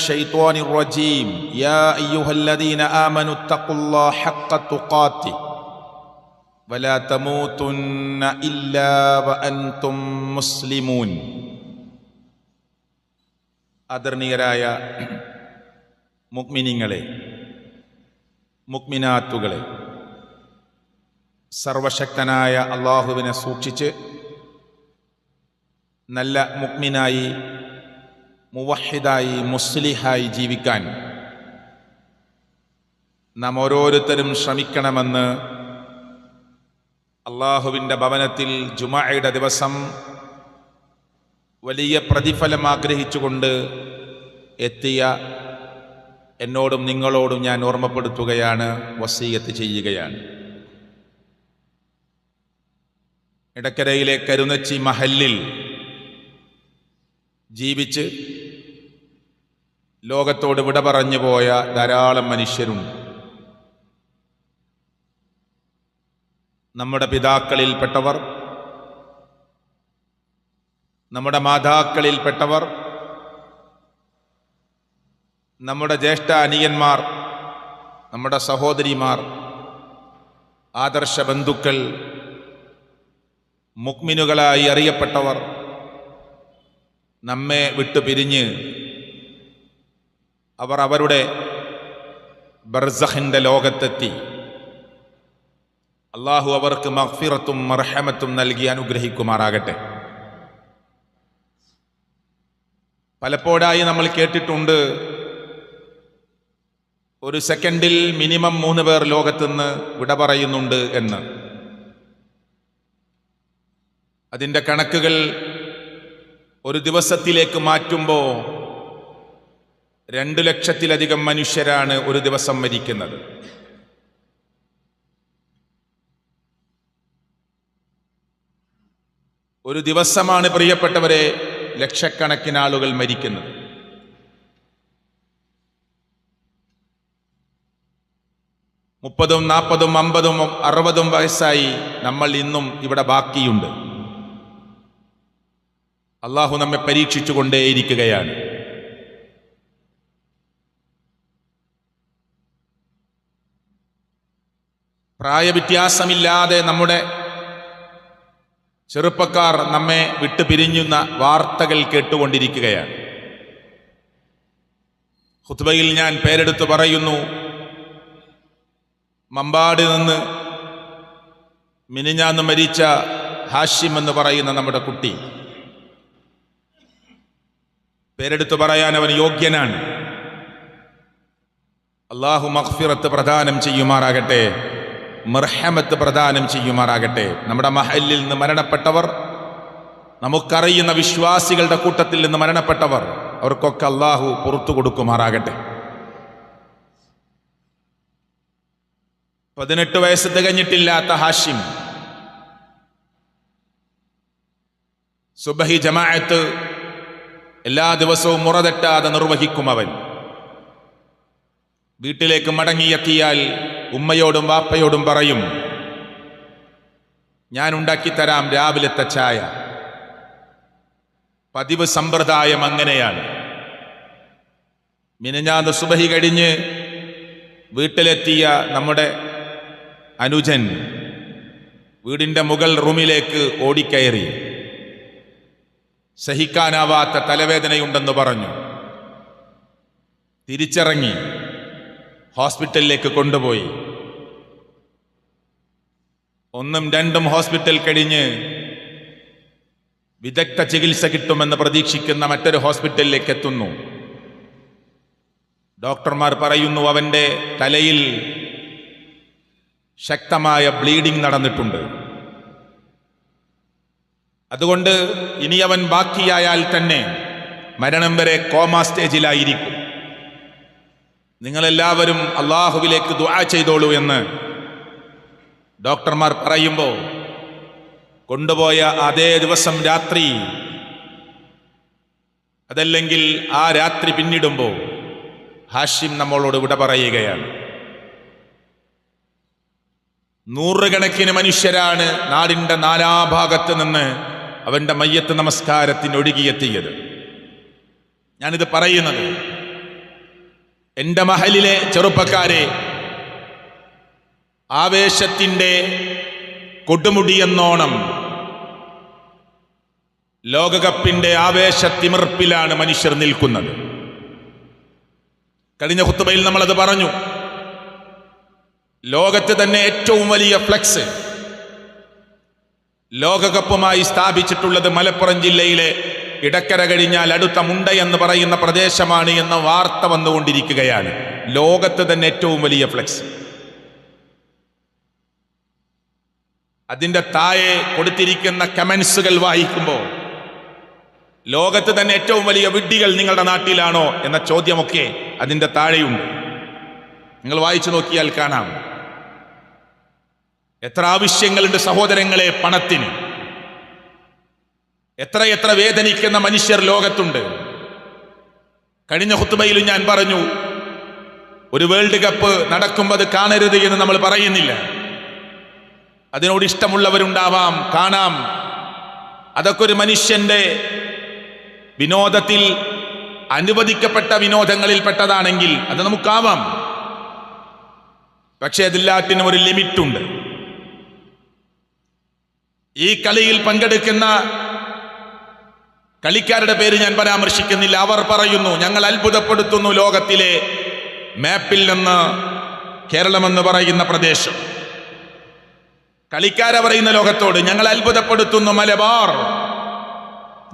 الشيطان الرجيم يا أيها الذين آمنوا اتقوا الله حق تقاته ولا تموتن إلا وأنتم مسلمون. ആദരണീയരായ മുഅ്മിനീങ്ങളെ, മുഅ്മിനാത്തുകളെ, സർവശക്തനായ അള്ളാഹുവിനെ സൂക്ഷിച്ച് നല്ല മുഅ്മിനായി, മുവഹിദായി, മുസ്ലിഹായി ജീവിക്കാൻ നാം ഓരോരുത്തരും ശ്രമിക്കണമെന്ന് അള്ളാഹുവിൻ്റെ ഭവനത്തിൽ ജുമുഅയുടെ ദിവസം വലിയ പ്രതിഫലം ആഗ്രഹിച്ചുകൊണ്ട് എത്തിയ എന്നോടും നിങ്ങളോടും ഞാൻ ഓർമ്മപ്പെടുത്തുകയാണ്, വസീയത്ത് ചെയ്യുകയാണ്. ഇടക്കരയിലെ കരുനച്ചി മഹല്ലിൽ ജീവിച്ച് ലോകത്തോട് വിട പറഞ്ഞു പോയ ധാരാളം മനുഷ്യരുണ്ട്. നമ്മുടെ പിതാക്കളിൽപ്പെട്ടവർ, നമ്മുടെ മാതാക്കളിൽപ്പെട്ടവർ, നമ്മുടെ ജ്യേഷ്ഠ അനിയന്മാർ, നമ്മുടെ സഹോദരിമാർ, ആദർശ ബന്ധുക്കൾ, മുഅ്മിനുകളായി അറിയപ്പെട്ടവർ നമ്മെ വിട്ടുപിരിഞ്ഞ് അവർ അവരുടെ ബർസഖിൻ്റെ ലോകത്തെത്തി. അള്ളാഹു അവർക്ക് മഗ്ഫിറത്തും മർഹമത്തും നൽകി അനുഗ്രഹിക്കുമാറാകട്ടെ. പലപ്പോഴായി നമ്മൾ കേട്ടിട്ടുണ്ട്, ഒരു സെക്കൻഡിൽ മിനിമം 3 പേർ ലോകത്തുനിന്ന് വിട പറയുന്നുണ്ട് എന്ന്. അതിൻ്റെ കണക്കുകൾ ഒരു ദിവസത്തിലേക്ക് മാറ്റുമ്പോൾ 2 ലക്ഷത്തിലധികം മനുഷ്യരാണ് ഒരു ദിവസം മരിക്കുന്നത്. ഒരു ദിവസമാണ് പ്രിയപ്പെട്ടവരെ ലക്ഷക്കണക്കിന് ആളുകൾ മരിക്കുന്നത്. മുപ്പതും 40ഉം 50ഉം 60ഉം വയസ്സായി നമ്മൾ ഇന്നും ഇവിടെ ബാക്കിയുണ്ട്. അള്ളാഹു നമ്മെ പരീക്ഷിച്ചുകൊണ്ടേയിരിക്കുകയാണ്. പ്രായവ്യത്യാസമില്ലാതെ നമ്മുടെ ചെറുപ്പക്കാർ നമ്മെ വിട്ടുപിരിഞ്ഞുന്ന വാർത്തകൾ കേട്ടുകൊണ്ടിരിക്കുകയാണ്. ഖുത്ബയിൽ ഞാൻ പേരെടുത്ത് പറയുന്നു, മമ്പാട് നിന്ന് മിനിഞ്ഞാന്ന് മരിച്ച ഹാഷിം എന്ന് പറയുന്ന നമ്മുടെ കുട്ടി. പേരെടുത്ത് പറയാൻ അവൻ യോഗ്യനാണ്. അള്ളാഹു മഗ്ഫിറത്ത് പ്രദാനം ചെയ്യുമാറാകട്ടെ, മർഹമത്ത് പ്രദാനം ചെയ്യുമാറാകട്ടെ. നമ്മുടെ മഹല്ലിൽ നിന്ന് മരണപ്പെട്ടവർ, നമുക്കറിയുന്ന വിശ്വാസികളുടെ കൂട്ടത്തിൽ നിന്ന് മരണപ്പെട്ടവർ, അവർക്കൊക്കെ അള്ളാഹു പുറത്തു കൊടുക്കുമാറാകട്ടെ. 18 വയസ്സ് തികഞ്ഞിട്ടില്ലാത്ത ഹാഷിം സുബഹി ജമാഅത്ത് എല്ലാ ദിവസവും മുറതെറ്റാതെ നിർവഹിക്കും. അവൻ വീട്ടിലേക്ക് മടങ്ങിയെത്തിയാൽ ഉമ്മയോടും വാപ്പയോടും പറയും, ഞാൻ ഉണ്ടാക്കിത്തരാം രാവിലത്തെ ചായ. പതിവ് സമ്പ്രദായം അങ്ങനെയാണ്. മിനിഞ്ഞാന്ന് സുബഹി കഴിഞ്ഞ് വീട്ടിലെത്തിയ നമ്മുടെ അനുജൻ വീടിൻ്റെ മുകൾ റൂമിലേക്ക് ഓടിക്കയറി. സഹിക്കാനാവാത്ത തലവേദനയുണ്ടെന്ന് പറഞ്ഞു. തിരിച്ചിറങ്ങി ഹോസ്പിറ്റലിലേക്ക് കൊണ്ടുപോയി. 1ഉം 2ഉം ഹോസ്പിറ്റൽ കഴിഞ്ഞ് വിദഗ്ധ ചികിത്സ കിട്ടുമെന്ന് പ്രതീക്ഷിക്കുന്ന മറ്റൊരു ഹോസ്പിറ്റലിലേക്ക് എത്തുന്നു. ഡോക്ടർമാർ പറയുന്നു, അവൻ്റെ തലയിൽ ശക്തമായ ബ്ലീഡിംഗ് നടന്നിട്ടുണ്ട്. അതുകൊണ്ട് ഇനി അവൻ ബാക്കിയായാൽ തന്നെ മരണം വരെ കോമാ സ്റ്റേജിലായിരിക്കും. നിങ്ങളെല്ലാവരും അള്ളാഹുവിലേക്ക് ദുആ ചെയ്തോളൂ എന്ന് ഡോക്ടർമാർ പറയുമ്പോൾ, കൊണ്ടുപോയ അതേ ദിവസം രാത്രി, അതല്ലെങ്കിൽ ആ രാത്രി പിന്നിടുമ്പോൾ ഹാഷിം നമ്മളോട് വിട പറയുകയാണ്. 100 കണക്കിന് മനുഷ്യരാണ് നാടിൻ്റെ നാനാഭാഗത്ത് നിന്ന് അവൻ്റെ മയ്യത്ത് നമസ്കാരത്തിന് ഒഴുകിയെത്തിയത്. ഞാനിത് പറയുന്നത് എൻ്റെ മഹലിലെ ചെറുപ്പക്കാരെ, ആവേശത്തിൻ്റെ കൊടുമുടിയെന്നോണം ലോകകപ്പിൻ്റെ ആവേശത്തിമിർപ്പിലാണ് മനുഷ്യർ നിൽക്കുന്നത്. കഴിഞ്ഞ ഖുത്ബയിൽ നമ്മളത് പറഞ്ഞു. ലോകത്ത് തന്നെ ഏറ്റവും വലിയ ഫ്ലെക്സ് ലോകകപ്പുമായി സ്ഥാപിച്ചിട്ടുള്ളത് മലപ്പുറം ജില്ലയിലെ ഇടക്കര കഴിഞ്ഞാൽ അടുത്ത മുണ്ട എന്ന് പറയുന്ന പ്രദേശമാണ് എന്ന വാർത്ത വന്നുകൊണ്ടിരിക്കുകയാണ്. ലോകത്ത് തന്നെ ഏറ്റവും വലിയ ഫ്ലെക്സ്. അതിൻ്റെ താഴെ കൊടുത്തിരിക്കുന്ന കമന്റ്സുകൾ വായിക്കുമ്പോൾ ലോകത്ത് തന്നെ ഏറ്റവും വലിയ വിഡ്ഢികൾ നിങ്ങളുടെ നാട്ടിലാണോ എന്ന ചോദ്യമൊക്കെ അതിൻ്റെ താഴെയുണ്ട്. നിങ്ങൾ വായിച്ചു നോക്കിയാൽ കാണാം. എത്ര ആവശ്യങ്ങളുണ്ട് സഹോദരങ്ങളെ പണത്തിന്. എത്രയെത്ര വേദനിക്കുന്ന മനുഷ്യർ ലോകത്തുണ്ട്. കഴിഞ്ഞ ഖുത്ബയിലും ഞാൻ പറഞ്ഞു, ഒരു വേൾഡ് കപ്പ് നടക്കുമ്പോൾ അത് കാണരുത് എന്ന് നമ്മൾ പറയുന്നില്ല. അതിനോട് ഇഷ്ടമുള്ളവരുണ്ടാവാം, കാണാം. അതൊക്കെ ഒരു മനുഷ്യന്റെ വിനോദത്തിൽ അനുവദിക്കപ്പെട്ട വിനോദങ്ങളിൽ പെട്ടതാണെങ്കിൽ അത് നമുക്കാവാം. പക്ഷെ അതില്ലാത്തിനും ഒരു ലിമിറ്റുണ്ട്. ഈ കളിയിൽ പങ്കെടുക്കുന്ന കളിക്കാരുടെ പേര് ഞാൻ പരാമർശിക്കുന്നില്ല. അവർ പറയുന്നു, ഞങ്ങൾ അത്ഭുതപ്പെടുത്തുന്നു ലോകത്തിലെ മാപ്പിൽ നിന്ന് കേരളമെന്ന് പറയുന്ന പ്രദേശം. കളിക്കാരെ പറയുന്ന ലോകത്തോട്, ഞങ്ങൾ അത്ഭുതപ്പെടുത്തുന്നു മലബാർ,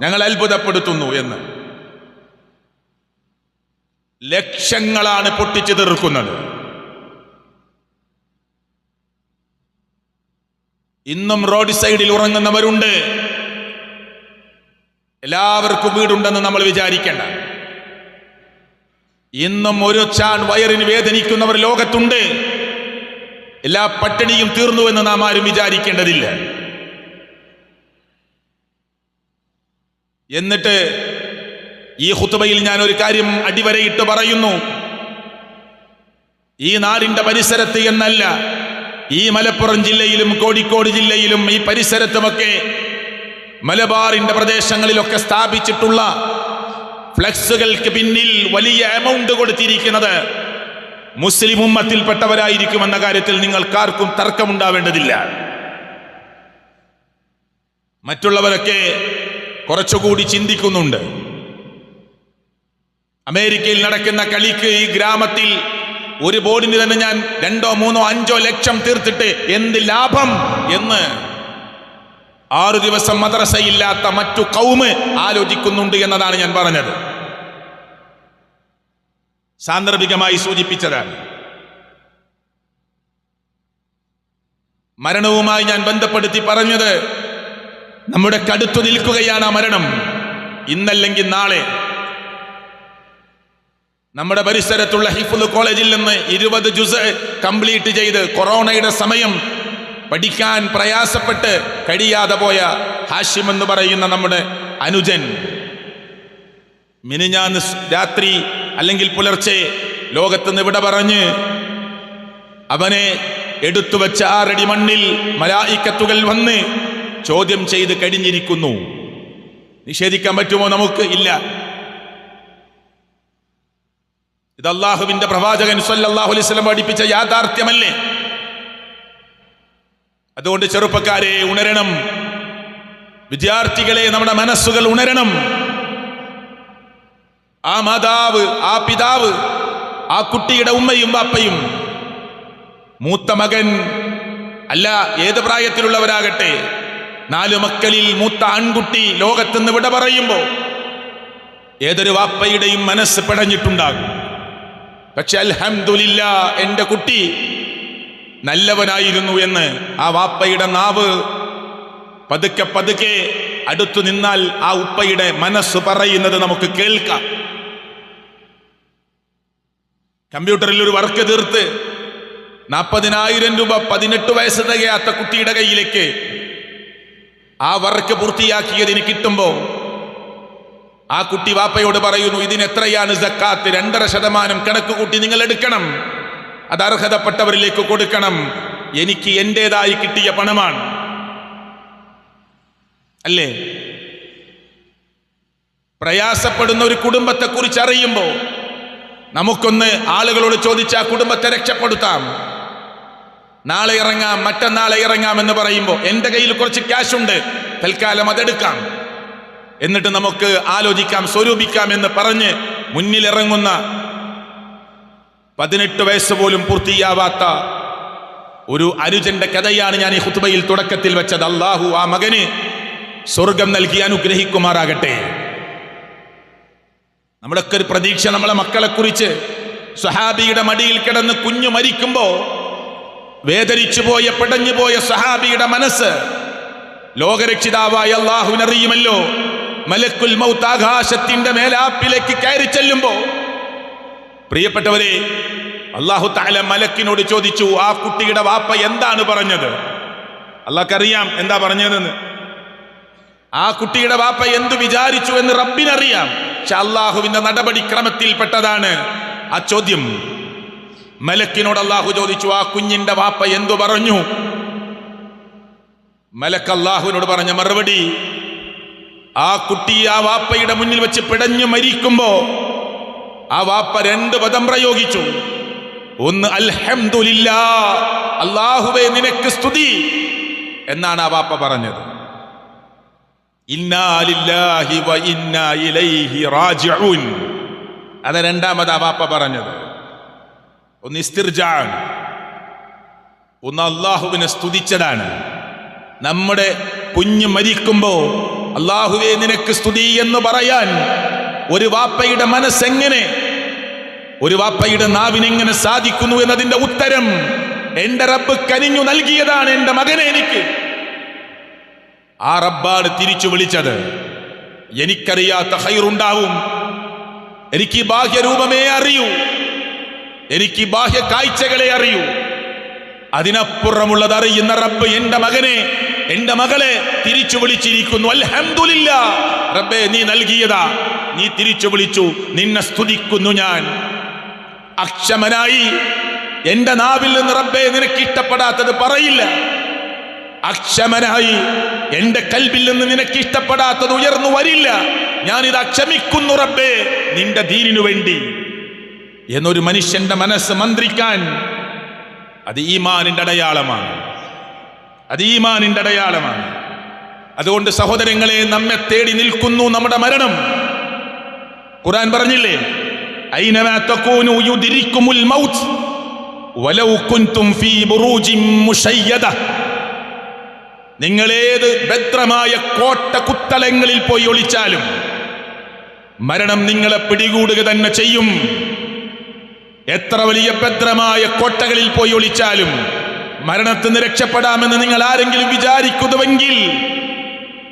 ഞങ്ങൾ അത്ഭുതപ്പെടുത്തുന്നു എന്ന്. ലക്ഷങ്ങളാണ് പൊട്ടിച്ചു തീർക്കുന്നത്. ഇന്നും റോഡ് സൈഡിൽ ഉറങ്ങുന്നവരുണ്ട്. എല്ലാവർക്കും വീടുണ്ടെന്ന് നമ്മൾ വിചാരിക്കേണ്ട. ഇന്നും ഒരു ചാൺ വയറിന് വേദനിക്കുന്നവർ ലോകത്തുണ്ട്. എല്ലാ പട്ടിണിയും തീർന്നുവെന്ന് നാം ആരും വിചാരിക്കേണ്ടതില്ല. എന്നിട്ട് ഈ ഖുത്ബയിൽ ഞാൻ ഒരു കാര്യം അടിവരയിട്ട് പറയുന്നു. ഈ നാടിന്റെ പരിസരത്ത് എന്നല്ല, ഈ മലപ്പുറം ജില്ലയിലും കോഴിക്കോട് ജില്ലയിലും ഈ പരിസരത്തുമൊക്കെ മലബാറിന്റെ പ്രദേശങ്ങളിലൊക്കെ സ്ഥാപിച്ചിട്ടുള്ള ഫ്ലെക്സുകൾക്ക് പിന്നിൽ വലിയ എമൗണ്ട് കൊടുത്തിരിക്കുന്നത് മുസ്ലിം ഉമ്മത്തിൽപ്പെട്ടവരായിരിക്കുമെന്ന കാര്യത്തിൽ നിങ്ങൾക്കാർക്കും തർക്കമുണ്ടാവേണ്ടതില്ല. മറ്റുള്ളവരൊക്കെ കുറച്ചുകൂടി ചിന്തിക്കുന്നുണ്ട്. അമേരിക്കയിൽ നടക്കുന്ന കളിക്ക് ഈ ഗ്രാമത്തിൽ ഒരു ബോർഡിന് തന്നെ ഞാൻ 2, 3, 5 ലക്ഷം തീർത്തിട്ട് എന്ത് ലാഭം എന്ന് 6 ദിവസം മദ്രസയില്ലാത്ത മറ്റു കൗമ് ആലോചിക്കുന്നുണ്ട് എന്നതാണ് ഞാൻ പറഞ്ഞത്. സാന്ദർഭികമായി സൂചിപ്പിച്ചതാണ്. മരണവുമായി ഞാൻ ബന്ധപ്പെടുത്തി പറഞ്ഞത്, നമ്മുടെ കടുത്തു നിൽക്കുകയാണ് ആ മരണം. ഇന്നല്ലെങ്കിൽ നാളെ നമ്മുടെ പരിസരത്തുള്ള ഹിഫ്ള് കോളേജിൽ നിന്ന് 20 ജുസ് കംപ്ലീറ്റ് ചെയ്ത് കൊറോണയുടെ സമയം പഠിക്കാൻ പ്രയാസപ്പെട്ട് കഴിയാതെ പോയ ഹാഷിം എന്ന് പറയുന്ന നമ്മുടെ അനുജൻ മിനിഞ്ഞാന്ന് രാത്രി അല്ലെങ്കിൽ പുലർച്ചെ ലോകത്തുനിന്ന് വിട പറഞ്ഞ് അവനെ എടുത്തു വെച്ച 6 അടി മണ്ണിൽ മലായിക്കത്തുകൾ വന്ന് ചോദ്യം ചെയ്ത് കഴിഞ്ഞിരിക്കുന്നു. നിഷേധിക്കാൻ പറ്റുമോ നമുക്ക്? ഇല്ല. ഇത് അല്ലാഹുവിന്റെ പ്രവാചകൻ സ്വല്ലല്ലാഹു അലൈഹി വസല്ലം പഠിപ്പിച്ച യാഥാർത്ഥ്യമല്ലേ? അതുകൊണ്ട് ചെറുപ്പക്കാരെ ഉണരണം, വിദ്യാർത്ഥികളെ നമ്മുടെ മനസ്സുകൾ ഉണരണം. ആ മാതാവ്, ആ പിതാവ്, ആ കുട്ടിയുടെ ഉമ്മയും ബാപ്പയും, മൂത്ത മകൻ അല്ല ഏത് പ്രായത്തിലുള്ളവരാകട്ടെ, 4 മക്കളിൽ മൂത്ത ആൺകുട്ടി ലോകത്തുനിന്ന് വിട പറയുമ്പോൾ ഏതൊരു വാപ്പയുടെയും മനസ്സ് പിടഞ്ഞിട്ടുണ്ടാകും. പക്ഷെ അൽഹംദുലില്ലാഹ് എൻ്റെ കുട്ടി നല്ലവനായിരുന്നു എന്ന് ആ വാപ്പയുടെ നാവ് പതുക്കെ പതുക്കെ അടുത്തു നിന്നാൽ ആ ഉപ്പയുടെ മനസ്സ് പറയുന്നത് നമുക്ക് കേൾക്കാം. കമ്പ്യൂട്ടറിൽ ഒരു വർക്ക് തീർത്ത് 40,000 രൂപ 18 വയസ്സ് തികയാത്ത കുട്ടിയുടെ കയ്യിലേക്ക് ആ വർക്ക് പൂർത്തിയാക്കിയതിന് കിട്ടുമ്പോ ആ കുട്ടി വാപ്പയോട് പറയുന്നു, ഇതിനെത്രയാണ് സക്കാത്ത്? 2.5% കണക്ക് കൂട്ടി നിങ്ങൾ എടുക്കണം, അത് അർഹതപ്പെട്ടവരിലേക്ക് കൊടുക്കണം. എനിക്ക് എന്റേതായി കിട്ടിയ പണമാണ്. അല്ലേ? പ്രയാസപ്പെടുന്ന ഒരു കുടുംബത്തെ കുറിച്ച് അറിയുമ്പോൾ നമുക്കൊന്ന് ആളുകളോട് ചോദിച്ചാൽ കുടുംബത്തെ രക്ഷപ്പെടുത്താം. നാളെ ഇറങ്ങാം, മറ്റന്നാളെ ഇറങ്ങാം എന്ന് പറയുമ്പോൾ എൻ്റെ കയ്യിൽ കുറച്ച് ക്യാഷ് ഉണ്ട്, തൽക്കാലം അതെടുക്കാം, എന്നിട്ട് നമുക്ക് ആലോചിക്കാം, സ്വരൂപിക്കാം എന്ന് പറഞ്ഞ് മുന്നിലിറങ്ങുന്ന 18 വയസ്സ് പോലും പൂർത്തിയാവാത്ത ഒരു അനുജന്റെ കഥയാണ് ഞാൻ ഈ ഖുത്ബയിൽ തുടക്കത്തിൽ വെച്ചത്. അല്ലാഹു ആ മകന് സ്വർഗം നൽകി അനുഗ്രഹിക്കുമാറാകട്ടെ. നമ്മളൊക്കെ ഒരു പ്രതീക്ഷ നമ്മളെ മക്കളെ കുറിച്ച്. സ്വഹാബിയുടെ മടിയിൽ കിടന്ന് കുഞ്ഞു മരിക്കുമ്പോ വേദനിച്ചു പോയ, പിടഞ്ഞു പോയ സ്വഹാബിയുടെ മനസ്സ് ലോകരക്ഷിതാവായ അല്ലാഹുവിനറിയുമല്ലോ. മലക്കുൽ മൗത്ത് ആകാശത്തിന്റെ മേലാപ്പിലേക്ക് കയറി ചെല്ലുമ്പോ പ്രിയപ്പെട്ടവരെ, അല്ലാഹു തആല മലക്കിനോട് ചോദിച്ചു, ആ കുട്ടിയുടെ വാപ്പ എന്താണ് പറഞ്ഞത്? അല്ലാഹ്ക്കറിയാം എന്താ പറഞ്ഞതെന്ന്. ആ കുട്ടിയുടെ വാപ്പ എന്തു വിചാരിച്ചു എന്ന് റബ്ബിനറിയാം. പക്ഷെ അല്ലാഹുവിന്റെ നടപടിക്രമത്തിൽപ്പെട്ടതാണ് ആ ചോദ്യം. മലക്കിനോട് അല്ലാഹു ചോദിച്ചു, ആ കുഞ്ഞിന്റെ വാപ്പ എന്തു പറഞ്ഞു? മലക്ക് അല്ലാഹുവിനോട് പറഞ്ഞ മറുപടി, ആ കുട്ടി ആ വാപ്പയുടെ മുന്നിൽ വെച്ച് പിടഞ്ഞു മരിക്കുമ്പോ ആ വാപ്പ 2 പദം പ്രയോഗിച്ചു. ഒന്ന് അൽഹംദുലില്ലാ, അല്ലാഹുവേ നിനക്ക് സ്തുതി എന്നാണ് ആ വാപ്പ പറഞ്ഞത്. ഇന്നാ ലില്ലാഹി വ ഇന്നാ ഇലൈഹി റാജിഊൻ, അത് 2ാമത് ആ വാപ്പ പറഞ്ഞത്. ഒന്ന് ഇസ്തിർജാൻ, ഒന്ന് അല്ലാഹുവിനെ സ്തുതിച്ചതാണ്. നമ്മുടെ കുഞ്ഞ് മരിക്കുമ്പോ അല്ലാഹുവേ നിനക്ക് സ്തുതി എന്ന് പറയാൻ ഒരു വാപ്പയുടെ മനസ്സെങ്ങനെ, ഒരു വാപ്പയുടെ നാവിനെങ്ങനെ സാധിക്കുന്നു എന്നതിന്റെ ഉത്തരം എന്റെ റബ്ബ് കനിഞ്ഞു നൽകിയതാണ് എന്റെ മകനെ എനിക്ക്. ആ റബ്ബാണ് തിരിച്ചു വിളിച്ചത്. എനിക്കറിയാത്ത ഖൈറുണ്ടാവും, എനിക്ക് ബാഹ്യരൂപമേ അറിയൂ, എനിക്ക് ബാഹ്യ കാഴ്ചകളെ അറിയൂ, അതിനപ്പുറമുള്ളത് അറിയുന്ന റബ്ബ് എന്റെ മകനെ, എന്റെ മകളെ തിരിച്ചു വിളിച്ചിരിക്കുന്നു. അൽഹംദുലില്ലാ, റബ്ബേ നീ നൽകിയതാ, നീ തിരിച്ചു വിളിച്ചു, നിന്നെ സ്തുതിക്കുന്നു ഞാൻ. അക്ഷമനായി എന്റെ നാവിൽ നിന്ന് റബ്ബേ നിനക്ക് ഇഷ്ടപ്പെടാത്തത് പറയില്ല. അക്ഷമനായി എന്റെ കൽബിൽ നിന്ന് നിനക്ക് ഇഷ്ടപ്പെടാത്തത് ഉയർന്നു വരില്ല. ഞാനിത് അക്ഷമിക്കുന്നു റബ്ബേ നിന്റെ ദീനിനു വേണ്ടി എന്നൊരു മനുഷ്യന്റെ മനസ്സ് മന്ത്രിക്കാൻ, അത് ഈമാനിന്റെ അടയാളമാണ്, അത് ഈമാനിന്റെ അടയാളമാണ്. അതുകൊണ്ട് സഹോദരങ്ങളെ, നമ്മെ തേടി നിൽക്കുന്നു നമ്മുടെ മരണം. ഖുർആൻ പറഞ്ഞില്ലേ, ഐനമാ തകൂനു യുദ്രിക്കുമുൽ മൗത്ത് വലൗ കുൻതും ഫീ ബുറൂജിൻ മുശയ്യദ. നിങ്ങളേത് ഭദ്രമായ കോട്ട കുത്തളങ്ങളിൽ പോയി ഒളിച്ചാലും മരണം നിങ്ങളെ പിടികൂടുക തന്നെ ചെയ്യും. എത്ര വലിയ ഭദ്രമായ കോട്ടകളിൽ പോയി ഒളിച്ചാലും മരണത്തിൽ നിന്ന് രക്ഷപ്പെടാമെന്ന് നിങ്ങൾ ആരെങ്കിലും വിചാരിക്കുന്നുവെങ്കിൽ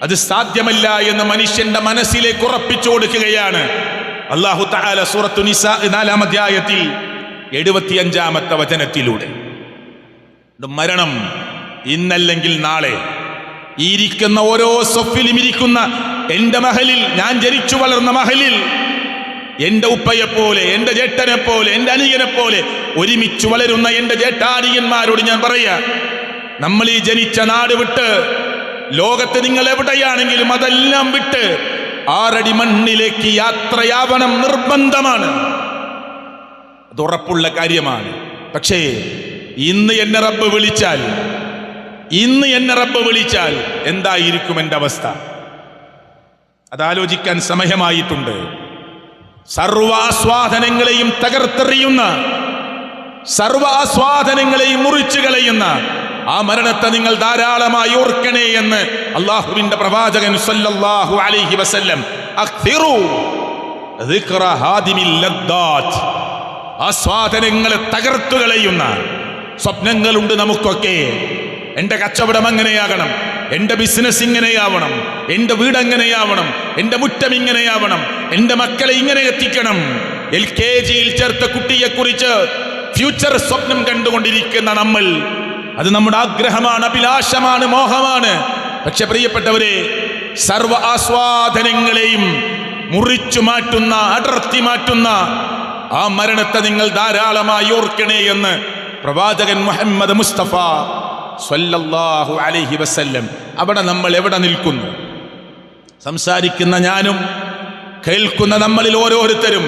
അത് സാധ്യമല്ല എന്ന് മനുഷ്യന്റെ മനസ്സിലേക്ക് ഉറപ്പിച്ചു കൊടുക്കുകയാണ് അല്ലാഹു തആല സൂറത്തു നിസാ 4-ാം അധ്യായത്തിൽ 75-ാമത്തെ വചനത്തിലൂടെ. മരണം ഇന്നല്ലെങ്കിൽ നാളെ. ഈ ഇരിക്കുന്ന ഓരോ സൊഫിലും ഇരിക്കുന്ന എന്റെ മഹലിൽ, ഞാൻ ജനിച്ചു വളർന്ന മഹലിൽ എന്റെ ഉപ്പയെ പോലെ, എന്റെ ജേട്ടനെ പോലെ, എന്റെ അനിയനെ പോലെ ഒരുമിച്ച് വളരുന്ന എന്റെ ജേഷ്ഠാനിയന്മാരോട് ഞാൻ പറയാ, നമ്മൾ ഈ ജനിച്ച നാട് വിട്ട് ലോകത്ത് നിങ്ങൾ എവിടെയാണെങ്കിലും അതെല്ലാം വിട്ട് 6 അടി മണ്ണിലേക്ക് യാത്രയാവണം, നിർബന്ധമാണ്. അത് ഉറപ്പുള്ള കാര്യമാണ്. പക്ഷേ ഇന്ന് എന്നെ റബ്ബ് വിളിച്ചാൽ, ഇന്ന് എന്നെ റബ്ബ് വിളിച്ചാൽ എന്തായിരിക്കും എൻ്റെ അവസ്ഥ? അതാലോചിക്കാൻ സമയമായിട്ടുണ്ട്. സർവ ആസ്വാദനങ്ങളെയും തകർത്തെറിയുന്ന, സർവ ആസ്വാദനങ്ങളെയും മുറിച്ചു കളയുന്ന ആ മരണത്തെ നിങ്ങൾ ധാരാളമായി ഓർക്കണേ എന്ന് അല്ലാഹുവിന്റെ പ്രവാചകൻ സല്ലല്ലാഹു അലൈഹി വസല്ലം അക്തിറു ദിക്റ ഹാദിമിൽ ലദ്ദാത്ത്. ആസ്വാദനങ്ങളെ തകർത്തു കളയുന്ന സ്വപ്നങ്ങളുണ്ട് നമുക്കൊക്കെ. എന്റെ കച്ചവടം അങ്ങനെയാകണം, എന്റെ ബിസിനസ് ഇങ്ങനെയാവണം, എന്റെ വീട് എങ്ങനെയാവണം, എന്റെ മുറ്റം ഇങ്ങനെയാവണം, എന്റെ മക്കളെ ഇങ്ങനെ എത്തിക്കണം. LKG-യിൽ ചേർത്ത കുട്ടിയെക്കുറിച്ച് ഫ്യൂച്ചർ സ്വപ്നം കണ്ടുകൊണ്ടിരിക്കുന്ന നമ്മൾ, അത് നമ്മുടെ ആഗ്രഹമാണ്, അഭിലാഷമാണ്, മോഹമാണ്. പക്ഷെ പ്രിയപ്പെട്ടവരെ, സർവ ആസ്വാദനങ്ങളെയും മുറിച്ചു മാറ്റുന്ന, അടർത്തി മാറ്റുന്ന ആ മരണത്തെ നിങ്ങൾ ധാരാളമായി ഓർക്കണേ എന്ന് പ്രവാചകൻ മുഹമ്മദ് മുസ്തഫ സ്വല്ലല്ലാഹു അലൈഹി വസല്ലം. അവിടെ നമ്മൾ എവിടെ നിൽക്കുന്നു? സംസാരിക്കുന്ന ഞാനും കേൾക്കുന്ന നമ്മളിൽ ഓരോരുത്തരും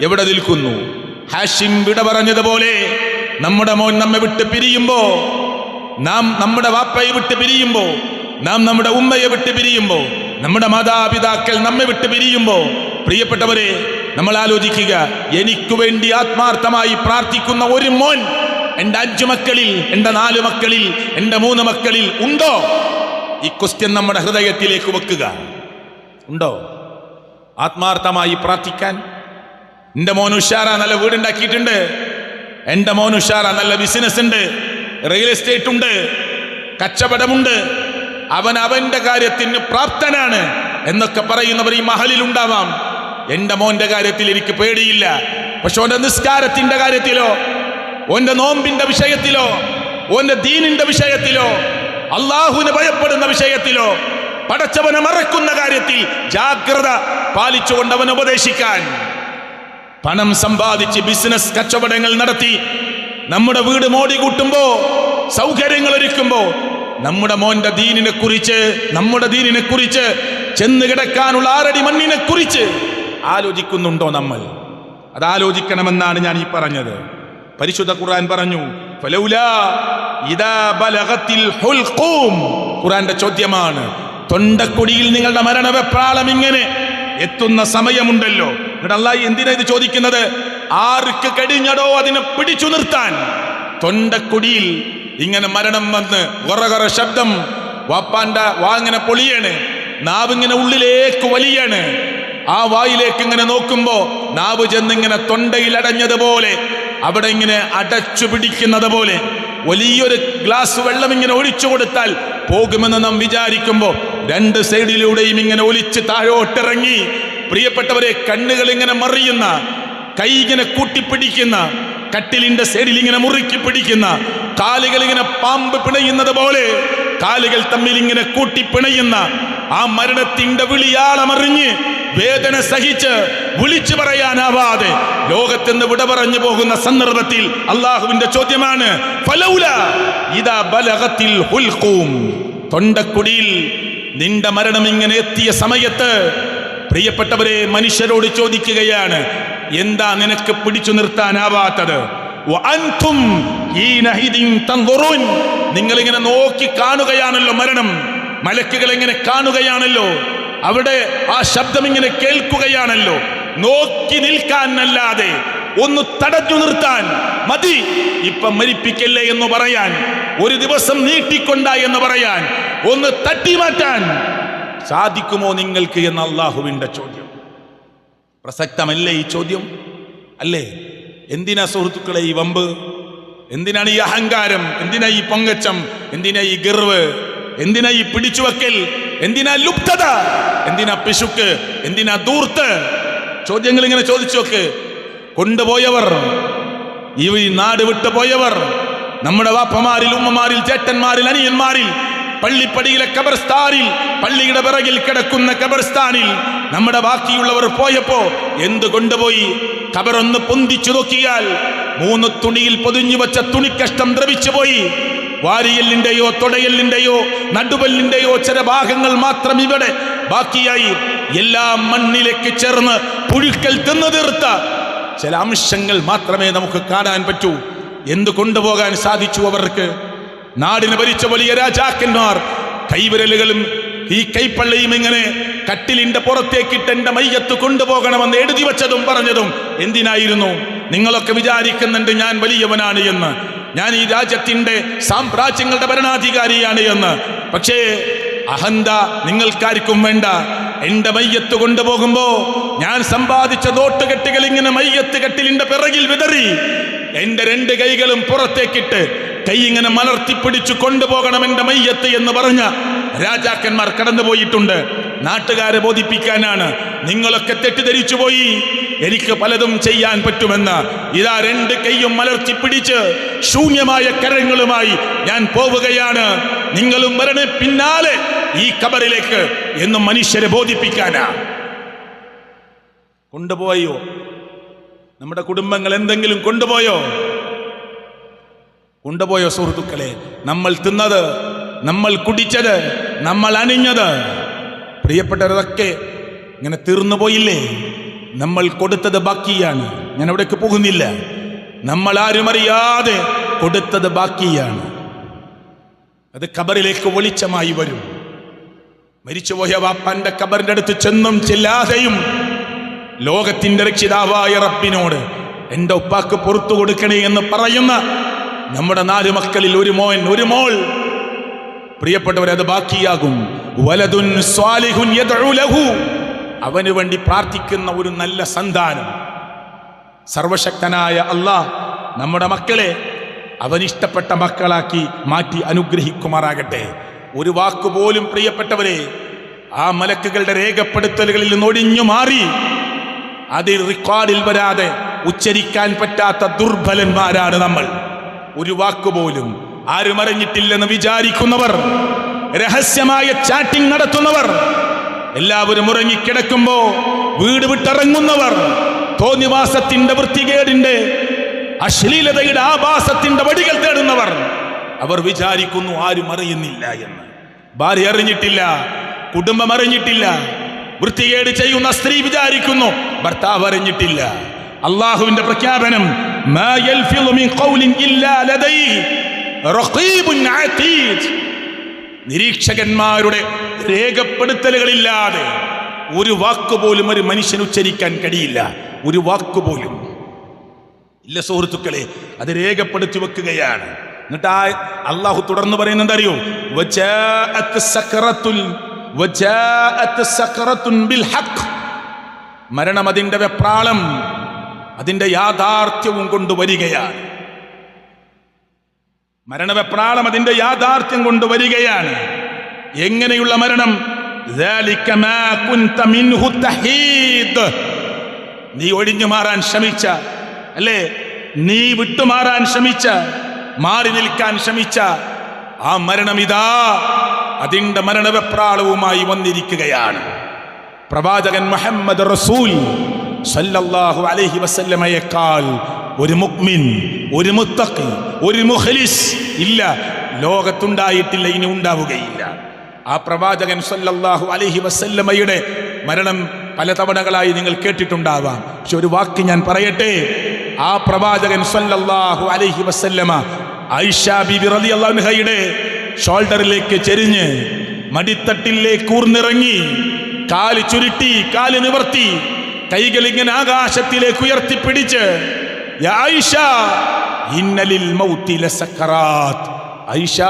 എവിടെ നിൽക്കുന്നു? ഹാഷിം വിട പറഞ്ഞതുപോലെ നമ്മുടെ മോൻ നമ്മെ വിട്ട് പിരിയുമ്പോ, നാം നമ്മുടെ വാപ്പയെ വിട്ട് പിരിയുമ്പോ, നാം നമ്മുടെ ഉമ്മയെ വിട്ട് പിരിയുമ്പോ, നമ്മുടെ മാതാപിതാക്കൾ നമ്മെ വിട്ട് പിരിയുമ്പോ, പ്രിയപ്പെട്ടവരെ, നമ്മൾ ആലോചിക്കുക, എനിക്ക് വേണ്ടി ആത്മാർത്ഥമായി പ്രാർത്ഥിക്കുന്ന ഒരു മോൻ എൻ്റെ 5 മക്കളിൽ, എൻ്റെ 4 മക്കളിൽ, എൻ്റെ 3 മക്കളിൽ ഉണ്ടോ? ഈ ക്വസ്റ്റ്യൻ നമ്മുടെ ഹൃദയത്തിലേക്ക് വെക്കുക. ഉണ്ടോ ആത്മാർത്ഥമായി പ്രാർത്ഥിക്കാൻ? എൻ്റെ മോൻ ഉഷാറ നല്ല വീടുണ്ടാക്കിയിട്ടുണ്ട്, എൻ്റെ മോൻ ഉഷാറ നല്ല ബിസിനസ് ഉണ്ട്, റിയൽ എസ്റ്റേറ്റ് ഉണ്ട്, കച്ചവടമുണ്ട്, അവൻ അവന്റെ കാര്യത്തിന് പ്രാപ്തനാണ് എന്നൊക്കെ പറയുന്നവർ ഈ മഹലിൽ ഉണ്ടാവാം. എൻ്റെ മോന്റെ കാര്യത്തിൽ എനിക്ക് പേടിയില്ല. പക്ഷെ ഓന്റെ നിസ്കാരത്തിന്റെ കാര്യത്തിലോ, ഓന്റെ നോമ്പിന്റെ വിഷയത്തിലോ, ഓന്റെ ദീനിന്റെ വിഷയത്തിലോ, അള്ളാഹുവിനെ ഭയപ്പെടുന്ന വിഷയത്തിലോ, പടച്ചവനെ മറക്കുന്ന കാര്യത്തിൽ ജാഗ്രത പാലിച്ചുകൊണ്ട് അവൻ ഉപദേശിക്കാൻ, പണം സമ്പാദിച്ച് ബിസിനസ് കച്ചവടങ്ങൾ നടത്തി നമ്മുടെ വീട് മോടി കൂട്ടുമ്പോ, സൗകര്യങ്ങൾ ഒരുക്കുമ്പോ, നമ്മുടെ മോന്റെ ദീനിനെ കുറിച്ച്, നമ്മുടെ ദീനിനെ കുറിച്ച്, ചെന്ന് കിടക്കാനുള്ള 6 അടി മണ്ണിനെ കുറിച്ച് ആലോചിക്കുന്നുണ്ടോ നമ്മൾ? അതാലോചിക്കണമെന്നാണ് ഞാൻ ഈ പറഞ്ഞത്. പരിശുദ്ധ ഖുർആൻ പറഞ്ഞു, ഫലൗലാ ഇദാ ബലഗത്തിൽ ഹുൽഖൂം. ഖുർആന്റെ ചോദ്യമാണ്, തൊണ്ടക്കുടിയിൽ നിങ്ങളുടെ മരണവെപ്രാളം ഇങ്ങനെ എത്തുന്ന സമയമുണ്ടല്ലോ, എന്നിട്ട് അല്ലാഹു എന്തിനാ ഇത് ചോദിക്കുന്നത്? ആർക്ക് കഴിഞ്ഞടോ അതിനെ പിടിച്ചു നിർത്താൻ? തൊണ്ടക്കുടിയിൽ ഇങ്ങനെ മരണം വന്ന് ഗൊറഗൊറ ശബ്ദം, വാപ്പാന്റെ വാങ്ങനെ പൊളിയാണ്, നാവിങ്ങനെ ഉള്ളിലേക്ക് വലിയാണ്. ആ വായിലേക്ക് ഇങ്ങനെ നോക്കുമ്പോ നാവ് ചെന്നിങ്ങനെ തൊണ്ടയിൽ അടഞ്ഞതുപോലെ, അവിടെ ഇങ്ങനെ അടച്ചു പിടിക്കുന്നത് പോലെ, വലിയൊരു ഗ്ലാസ് വെള്ളം ഇങ്ങനെ ഒഴിച്ചു കൊടുത്താൽ പോകുമെന്ന് നാം വിചാരിക്കുമ്പോ 2 സൈഡിലൂടെയും ഇങ്ങനെ ഒലിച്ച് താഴോട്ടിറങ്ങി, പ്രിയപ്പെട്ടവരെ, കണ്ണുകൾ ഇങ്ങനെ മറിയുന്ന, കൈ ഇങ്ങനെ കൂട്ടിപ്പിടിക്കുന്ന, കട്ടിലിന്റെ സൈഡിൽ ഇങ്ങനെ മുറുക്കി പിടിക്കുന്ന, കാലുകൾ ഇങ്ങനെ പാമ്പ് പിണയുന്നത് പോലെ കാലുകൾ തമ്മിൽ ഇങ്ങനെ കൂട്ടിപ്പിണയുന്ന ആ മരണത്തിന്റെ വിളിയാളമറിഞ്ഞ് വേദന സഹിച്ച് വിളിച്ചു പറയാനാവാതെ ലോകത്തുനിന്ന് വിട പറഞ്ഞു പോകുന്ന സന്ദർഭത്തിൽ അള്ളാഹുവിന്റെ ചോദ്യമാണ്, ഫലൗലാ ഇദാ ബലഗത്തിൽ ഹുൽഖൂം. തൊണ്ടക്കുടിയിൽ നിന്റെ മരണം ഇങ്ങനെ എത്തിയ സമയത്ത്, പ്രിയപ്പെട്ടവരെ, മനുഷ്യരോട് ചോദിക്കുകയാണ്, എന്താ നിനക്ക് പിടിച്ചു നിർത്താനാവാത്തത്? വഅൻതും ഹീനഹിദിൻ തൻദുറൂൻ. നിങ്ങളിങ്ങനെ നോക്കി കാണുകയാണല്ലോ മരണം, മലക്കുകൾ ഇങ്ങനെ കാണുകയാണല്ലോ, അവിടെ ആ ശബ്ദം ഇങ്ങനെ കേൾക്കുകയാണല്ലോ. നോക്കി നിൽക്കാനല്ലാതെ, ഒന്ന് തടഞ്ഞു നിർത്താൻ, മതി ഇപ്പം മരിപ്പിക്കല്ലേ എന്ന് പറയാൻ, ഒരു ദിവസം നീട്ടിക്കൊണ്ട എന്ന് പറയാൻ, ഒന്ന് തട്ടിമാറ്റാൻ സാധിക്കുമോ നിങ്ങൾക്ക് എന്ന അള്ളാഹുവിന്റെ ചോദ്യം. പ്രസക്തമല്ലേ ഈ ചോദ്യം? അല്ലേ? എന്തിനാ സുഹൃത്തുക്കളെ ഈ വമ്പ്? എന്തിനാണ് ഈ അഹങ്കാരം? എന്തിനാ ഈ പൊങ്ങച്ചം? എന്തിനാ ഈ ഗർവ്? എന്തിനാ ഈ പിടിച്ചുവെക്കൽ? എന്തിനാ ലുപ്തത? എന്തിനാ പിശുക്ക്? എന്തിനാ ദൂർത്ത്? ചോദ്യങ്ങൾ ഇങ്ങനെ ചോദിച്ചു നോക്ക്. കൊണ്ടുപോയവർ, ഈ നാട് വിട്ടു പോയവർ, നമ്മുടെ വാപ്പമാരിൽ, ഉമ്മമാരിൽ, ചേട്ടന്മാരിൽ, അനിയന്മാരിൽ, പള്ളിപ്പടിയിലെ ഖബർസ്ഥാനിൽ, പള്ളിയുടെ പിറകിൽ കിടക്കുന്ന ഖബർസ്ഥാനിൽ നമ്മുടെ ബാക്കിയുള്ളവർ പോയപ്പോ എന്ത് കൊണ്ടുപോയി? ഖബറൊന്ന് പൊന്തിച്ചു നോക്കിയാൽ 3 തുണിയിൽ പൊതിഞ്ഞു വെച്ച തുണിക്കഷ്ടം ദ്രവിച്ചു പോയി. വാരിയലിന്റെയോ തൊടയലിന്റെയോ നടുവല്ലിന്റെയോ ചില ഭാഗങ്ങൾ മാത്രം ഇവിടെ ബാക്കിയായി. എല്ലാം മണ്ണിലേക്ക് ചേർന്ന് പുഴുക്കൽ തിന്നു തീർത്ത ചില അംശങ്ങൾ മാത്രമേ നമുക്ക് കാണാൻ പറ്റൂ. എന്ത് കൊണ്ടുപോകാൻ സാധിച്ചു അവർക്ക്? നാടിനെ ഭരിച്ച വലിയ രാജാക്കന്മാർ കൈവിരലുകളും ഈ കൈപ്പള്ളിയും ഇങ്ങനെ കട്ടിലിന്റെ പുറത്തേക്കിട്ട് എന്റെ മയ്യത്ത് കൊണ്ടുപോകണമെന്ന് എഴുതി വെച്ചതും പറഞ്ഞതും എന്തിനായിരുന്നു? നിങ്ങളൊക്കെ വിചാരിക്കുന്നുണ്ട് ഞാൻ വലിയവനാണ് എന്ന്, ഞാൻ ഈ രാജ്യത്തിന്റെ സാമ്രാജ്യങ്ങളുടെ ഭരണാധികാരിയാണ് എന്ന്. പക്ഷേ അഹന്ത നിങ്ങൾക്കാർക്കും വേണ്ട. എന്റെ മയ്യത്ത് കൊണ്ടുപോകുമ്പോ ഞാൻ സമ്പാദിച്ച നോട്ടുകെട്ടുകൾ ഇങ്ങനെ മയ്യത്ത് കെട്ടിലിന്റെ പിറകിൽ വിതറി എന്റെ 2 കൈകളും പുറത്തേക്കിട്ട് കൈ ഇങ്ങനെ മലർത്തിപ്പിടിച്ചു കൊണ്ടുപോകണം എന്റെ മയ്യത്ത് എന്ന് പറഞ്ഞ രാജാക്കന്മാർ കടന്നുപോയിട്ടുണ്ട്. നാട്ടുകാരെ ബോധിപ്പിക്കാനാണ്. നിങ്ങളൊക്കെ തെറ്റിദ്ധരിച്ചു പോയി എനിക്ക് പലതും ചെയ്യാൻ പറ്റുമെന്ന്. ഇതാ 2 കൈയും മലർത്തിപ്പിടിച്ച് ശൂന്യമായ കരങ്ങളുമായി ഞാൻ പോവുകയാണ്, നിങ്ങളും വരണേ പിന്നാലെ ഈ ഖബറിലേക്ക് എന്ന് മനുഷ്യരെ ബോധിപ്പിക്കാനാ. കൊണ്ടുപോയോ? നമ്മുടെ കുടുംബങ്ങൾ എന്തെങ്കിലും കൊണ്ടുപോയോ? കൊണ്ടുപോയോ സുഹൃത്തുക്കളെ? നമ്മൾ തിന്നത്, നമ്മൾ കുടിച്ചത്, നമ്മൾ അണിഞ്ഞത്, പ്രിയപ്പെട്ടവരൊക്കെ ഇങ്ങനെ തീർന്നു പോയില്ലേ? നമ്മൾ കൊടുത്തത് ബാക്കിയാണ്. ഞാൻ അവിടേക്ക് പോകുന്നില്ല. നമ്മൾ ആരും അറിയാതെ കൊടുത്തത് ബാക്കിയാണ്. അത് ഖബറിലേക്ക് വെളിച്ചമായി വരും. മരിച്ചുപോയ വാപ്പാന്റെ ഖബറിന്റെ അടുത്ത് ചെന്നും ചെല്ലാതെയും ലോകത്തിന്റെ രക്ഷിതാവായ റബ്ബിനോട് എന്റെ ഉപ്പാക്ക് പുറത്തു കൊടുക്കണേ എന്ന് പറയുന്ന നമ്മുടെ 4 മക്കളിൽ ഒരു മോൻ ഒരു മോൾ, പ്രിയപ്പെട്ടവരെ, അത് ബാക്കിയാകും. വലദുൻ സ്വാലിഹുൻ യദ്ഉ ലഹു, അവന് വേണ്ടി പ്രാർത്ഥിക്കുന്ന ഒരു നല്ല സന്താനം. സർവശക്തനായ അല്ലാഹ് നമ്മുടെ മക്കളെ അവനിഷ്ടപ്പെട്ട മക്കളാക്കി മാറ്റി അനുഗ്രഹിക്കുമാറാകട്ടെ. ഒരു വാക്കുപോലും പ്രിയപ്പെട്ടവരെ ആ മലക്കുകളുടെ രേഖപ്പെടുത്തലുകളിൽ നിന്ന് ഒഴിഞ്ഞു മാറി അത് റെക്കോർഡിൽ വരാതെ ഉച്ചരിക്കാൻ പറ്റാത്ത ദുർബലന്മാരാണ് നമ്മൾ. ഒരു വാക്കുപോലും ആരും അറിഞ്ഞിട്ടില്ലെന്ന് വിചാരിക്കുന്നവർ, രഹസ്യമായ ചാറ്റിംഗ് നടത്തുന്നവർ, എല്ലാവരും ഉറങ്ങിക്കിടക്കുമ്പോ വീട് വിട്ടിറങ്ങുന്നവർ, തോന്നിവാസത്തിന്റെ വൃത്തികേടിന്റെ അശ്ലീലതയുടെ ആഭാസത്തിന്റെ വടികൾ തേടുന്നവർ, അവർ വിചാരിക്കുന്നു ആരും അറിയുന്നില്ല എന്ന്. ഭാര്യ അറിഞ്ഞിട്ടില്ല, കുടുംബം അറിഞ്ഞിട്ടില്ല. വൃത്തികേട് ചെയ്യുന്ന സ്ത്രീ വിചാരിക്കുന്നു ഭർത്താവ് അറിഞ്ഞിട്ടില്ല. അള്ളാഹുവിന്റെ പ്രഖ്യാപനം, മാ യൽഫിളു മിൻ ഖൗലിൻ ഇല്ലാ ലദൈഹി റഖീബുൻ അതീദ്. നിരീക്ഷകന്മാരുടെ രേഖപ്പെടുത്തലുകളില്ലാതെ ഒരു വാക്കുപോലും ഒരു മനുഷ്യന് ഉച്ചരിക്കാൻ കഴിയില്ല. ഒരു വാക്കുപോലും ഇല്ല സുഹൃത്തുക്കളെ, അത് രേഖപ്പെടുത്തി വെക്കുകയാണ്. എന്നിട്ട് അള്ളാഹു തുടർന്ന് പറയുന്നത് എന്തറിയോ? മരണം അതിന്റെ വെപ്രാളം, അതിന്റെ യാഥാർത്ഥ്യവും കൊണ്ടുവരികയാണ്. മരണവെപ്രാളം അതിന്റെ യാഥാർത്ഥ്യം കൊണ്ടുവരികയാണ്. എങ്ങനെയുള്ള മരണം? നീ ഒഴിഞ്ഞു മാറാൻ ശ്രമിച്ച, അല്ലേ, നീ വിട്ടുമാറാൻ ശ്രമിച്ച, മാറി നിൽക്കാൻ ശ്രമിച്ച ആ മരണം ഇതാ അതിന്റെ മരണവെപ്രാളവുമായി വന്നിരിക്കുകയാണ്. പ്രവാചകൻ മുഹമ്മദ് റസൂൽ സല്ലല്ലാഹു അലൈഹി വസല്ലമയേക്കാൾ ഒരു മുഅ്മിൻ, ഒരു മുത്തഖി, ഒരു മുഖ്ലിസ് ഇല്ല, ലോകത്തുണ്ടായിട്ടില്ല, ഇനി ഉണ്ടാവുകയില്ല. ആ പ്രവാചകൻ സല്ലല്ലാഹു അലൈഹി വസല്ലമയുടെ മരണം പല തവണകളായി നിങ്ങൾ കേട്ടിട്ടുണ്ടാവാം. പക്ഷെ ഒരു വാക്ക് ഞാൻ പറയട്ടെ. ആ പ്രവാചകൻ സല്ലല്ലാഹു അലൈഹി വസല്ലമ ആയിഷ ബീബി റളിയല്ലാഹു അൻഹയുടെ ഷോൾഡറിലേക്ക് ചെരിഞ്ഞ് മടിത്തട്ടിലേക്ക് ഊർന്നിറങ്ങി, കാല് ചുരുട്ടി, കാല് നിവർത്തി, കൈകൾ ഇങ്ങനെ ആകാശത്തിലേക്ക് ഉയർത്തിപ്പിടിച്ച്, യാ ആയിഷ ഇന്നലിൽ മൗതി ലസക്കറാത്ത്, ആയിഷ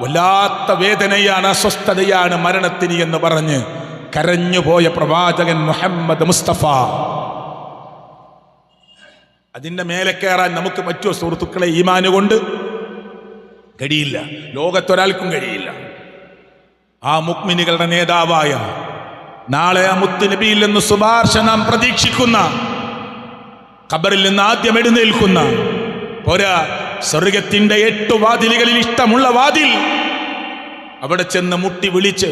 വല്ലാത്ത വേദനയാണ്, അസ്വസ്ഥതയാണ് മരണത്തിന് എന്ന് പറഞ്ഞ് കരഞ്ഞുപോയ പ്രവാചകൻ മുഹമ്മദ് മുസ്തഫ. അതിൻ്റെ മേലെ കയറാൻ നമുക്ക് പറ്റുമോ സുഹൃത്തുക്കളെ? ഈമാന് കൊണ്ട് കഴിയില്ല, ലോകത്തൊരാൾക്കും കഴിയില്ല. ആ മുഅ്മിനുകളുടെ നേതാവായ, നാളെ ആ മുത്ത് നബിയിൽ നിന്ന് ശുപാർശ നാം പ്രതീക്ഷിക്കുന്ന, ഖബറിൽ നിന്ന് ആദ്യം എഴുന്നേൽക്കുന്ന, പോരാ സ്വർഗത്തിന്റെ 8 വാതിലുകളിൽ ഇഷ്ടമുള്ള വാതിൽ, അവിടെ ചെന്ന് മുട്ടി വിളിച്ച്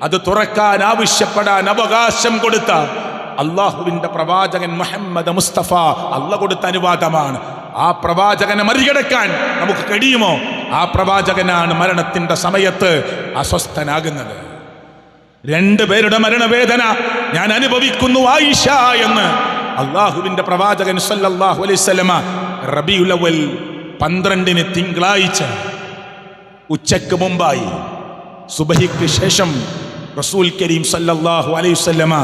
അത് തുറക്കാൻ ആവശ്യപ്പെടാൻ അവകാശം കൊടുത്ത അള്ളാഹുവിന്റെ പ്രവാചകൻ മുഹമ്മദ് മുസ്തഫ, അള്ളാഹ് കൊടുത്ത അനുവാദമാണ്. ആ പ്രവാചകനെ മറികടക്കാൻ നമുക്ക് കഴിയുമോ? ആ പ്രവാചകനാണ് മരണത്തിന്റെ സമയത്ത് അസ്വസ്ഥനാകുന്നത്. 2 പേരുടെ മരണവേദന ഞാൻ അനുഭവിക്കുന്നു ആയിഷ എന്ന് അള്ളാഹുവിന്റെ പ്രവാചകൻ സല്ലല്ലാഹു അലൈഹി വസല്ലമ റബീഉൽ അവ്വൽ 12 തിങ്കളാഴ്ച ഉച്ചക്ക് മുമ്പായി, സുബഹിക്ക് ശേഷം റസൂൽ കരീം സല്ലല്ലാഹു അലൈഹി വസല്ലമ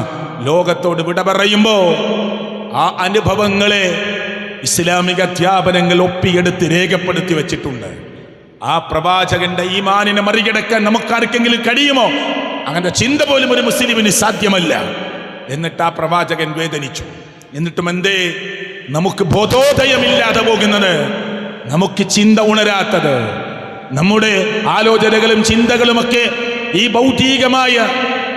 ലോകത്തോട് വിട പറയുമ്പോൾ ആ അനുഭവങ്ങളെ ഇസ്ലാമിക അധ്യാപനങ്ങൾ ഒപ്പിയെടുത്ത് രേഖപ്പെടുത്തി വെച്ചിട്ടുണ്ട്. ആ പ്രവാചകന്റെ ഈമാനിനെ മറികടക്കാൻ നമുക്കാർക്കെങ്കിലും കഴിയുമോ? അങ്ങനെ ചിന്ത പോലും ഒരു മുസ്ലിമിന് സാധ്യമല്ല. എന്നിട്ട് ആ പ്രവാചകൻ വേദനിച്ചു. എന്നിട്ടും എന്തേ നമുക്ക് ബോധോദയമില്ലാതെ പോകുന്നത്? നമുക്ക് ചിന്ത ഉണരാത്തത്? നമ്മുടെ ആലോചനകളും ചിന്തകളുമൊക്കെ ഈ ഭൗതികമായ,